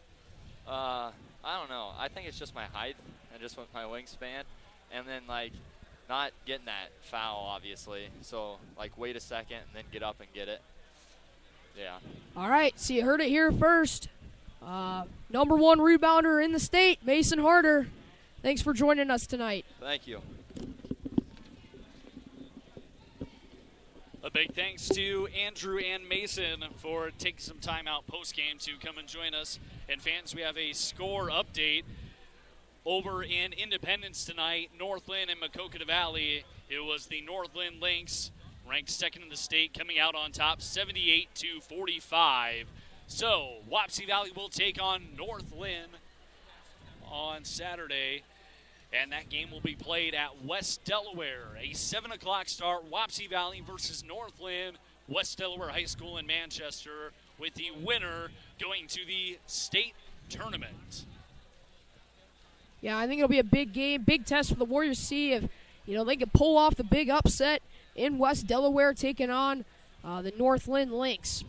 I don't know. I think it's just my height and just with my wingspan. And then, not getting that foul, obviously. So, wait a second and then get up and get it. Yeah. All right, so you heard it here first. Number 1 rebounder in the state, Mason Harder. Thanks for joining us tonight. Thank you. A big thanks to Andrew and Mason for taking some time out post-game to come and join us. And fans, we have a score update over in Independence tonight. Northland and Maquoketa Valley. It was the Northland Lynx, ranked second in the state, coming out on top 78-45. So Wapsie Valley will take on Northland on Saturday. And that game will be played at West Delaware. A 7 o'clock start, Wapsie Valley versus Northland, West Delaware High School in Manchester, with the winner going to the state tournament. Yeah, I think it'll be a big game, big test for the Warriors to see if they can pull off the big upset in West Delaware, taking on the Northland Lynx.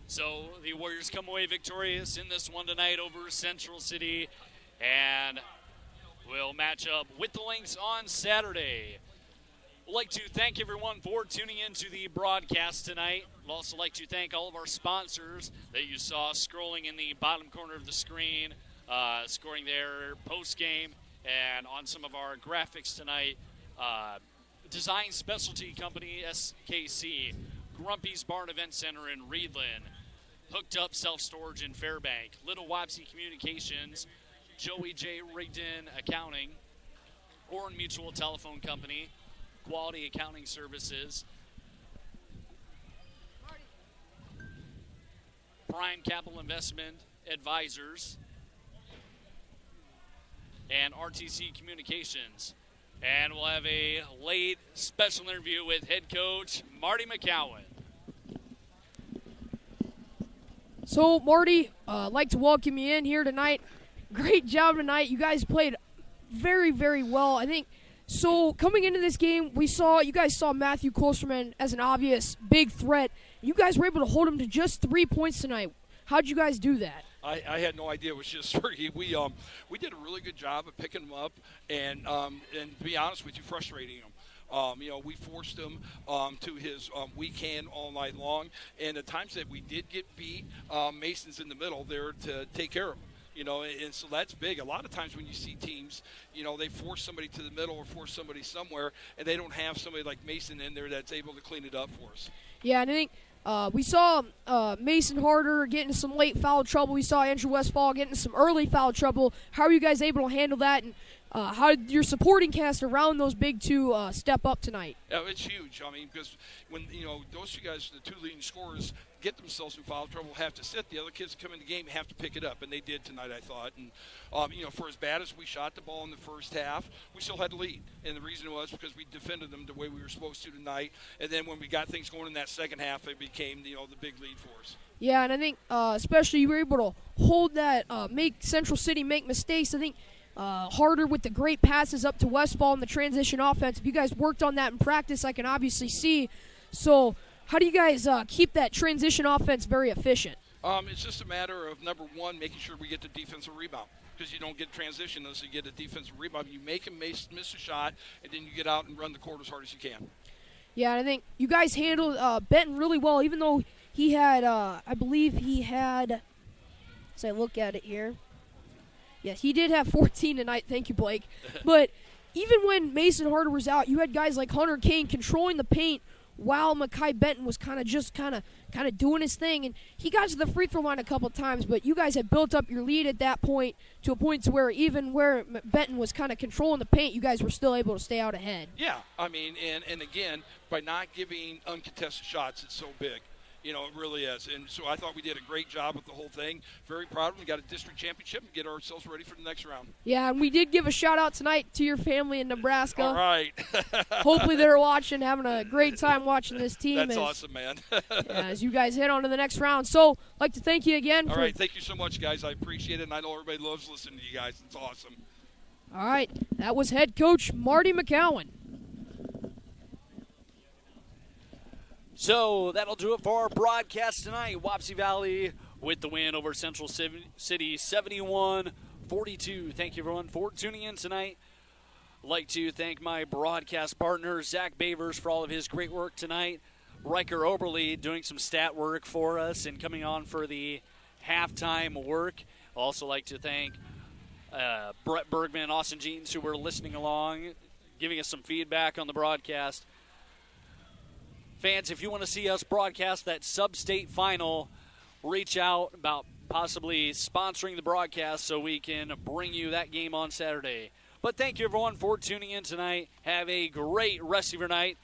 So the Warriors come away victorious in this one tonight over Central City, and will match up with the Lynx on Saturday. We'd like to thank everyone for tuning in to the broadcast tonight. We'd also like to thank all of our sponsors that you saw scrolling in the bottom corner of the screen, scoring their post-game, and on some of our graphics tonight. Design Specialty Company-SKC, Grumpy's Barn Event Center in Rigdon, Hooked Up Self-Storage in Fairbank, Little Wapsie Communications, Joey J. Rigdon Accounting, Oran Mutual Telephone Company, Quality Accounting Services, Prime Capital Investment Advisors, and RTC Communications. And we'll have a late special interview with head coach Marty McCowan. So, Marty, I'd like to welcome you in here tonight. Great job tonight. You guys played very, very well. I think, so coming into this game, you guys saw Matthew Klosterman as an obvious big threat. You guys were able to hold him to just 3 points tonight. How'd you guys do that? I had no idea it was just 3. We did a really good job of picking him up and to be honest with you, frustrating him. We forced him to his weak hand all night long, and the times that we did get beat, Mason's in the middle there to take care of him. And so that's big. A lot of times when you see teams, they force somebody to the middle or force somebody somewhere, and they don't have somebody like Mason in there that's able to clean it up for us. Yeah, and I think we saw Mason Harder getting some late foul trouble. We saw Andrew Westfall getting some early foul trouble. How are you guys able to handle that, and how did your supporting cast around those big two step up tonight? Yeah, it's huge. I mean, because when those two guys, the two leading scorers, get themselves in foul trouble, have to sit. The other kids that come in the game have to pick it up, and they did tonight, I thought. And for as bad as we shot the ball in the first half, we still had the lead, and the reason was because we defended them the way we were supposed to tonight. And then when we got things going in that second half, it became the big lead for us. Yeah, and I think especially you were able to hold that, make Central City make mistakes. I think Harder with the great passes up to Westfall in the transition offense. If you guys worked on that in practice, I can obviously see. So how do you guys keep that transition offense very efficient? It's just a matter of, number one, making sure we get the defensive rebound, because you don't get transition unless you get a defensive rebound. You make him miss a shot, and then you get out and run the court as hard as you can. Yeah, and I think you guys handled Benton really well, even though he had, I believe he had, as I look at it here, yes, he did have 14 tonight. Thank you, Blake. But even when Mason Harder was out, you had guys like Hunter Kane controlling the paint while Makai Benton was kind of doing his thing. And he got to the free throw line a couple times, but you guys had built up your lead at that point to a point to where even where Benton was kind of controlling the paint, you guys were still able to stay out ahead. Yeah, I mean, and again, by not giving uncontested shots, it's so big. It really is. And so I thought we did a great job with the whole thing. Very proud of them. We got a district championship and get ourselves ready for the next round. Yeah, and we did give a shout-out tonight to your family in Nebraska. All right. Hopefully they're watching, having a great time watching this team. That's awesome, man. As you guys head on to the next round. So I'd like to thank you again. All right, thank you so much, guys. I appreciate it, and I know everybody loves listening to you guys. It's awesome. All right, that was head coach Marty McCowan. So that'll do it for our broadcast tonight. Wapsie Valley with the win over Central City 71-42. Thank you, everyone, for tuning in tonight. I'd like to thank my broadcast partner, Zach Bavers, for all of his great work tonight. Riker Oberly doing some stat work for us and coming on for the halftime work. I'd also like to thank Brett Bergman and Austin Jeans, who were listening along, giving us some feedback on the broadcast. Fans, if you want to see us broadcast that sub-state final, reach out about possibly sponsoring the broadcast so we can bring you that game on Saturday. But thank you, everyone, for tuning in tonight. Have a great rest of your night,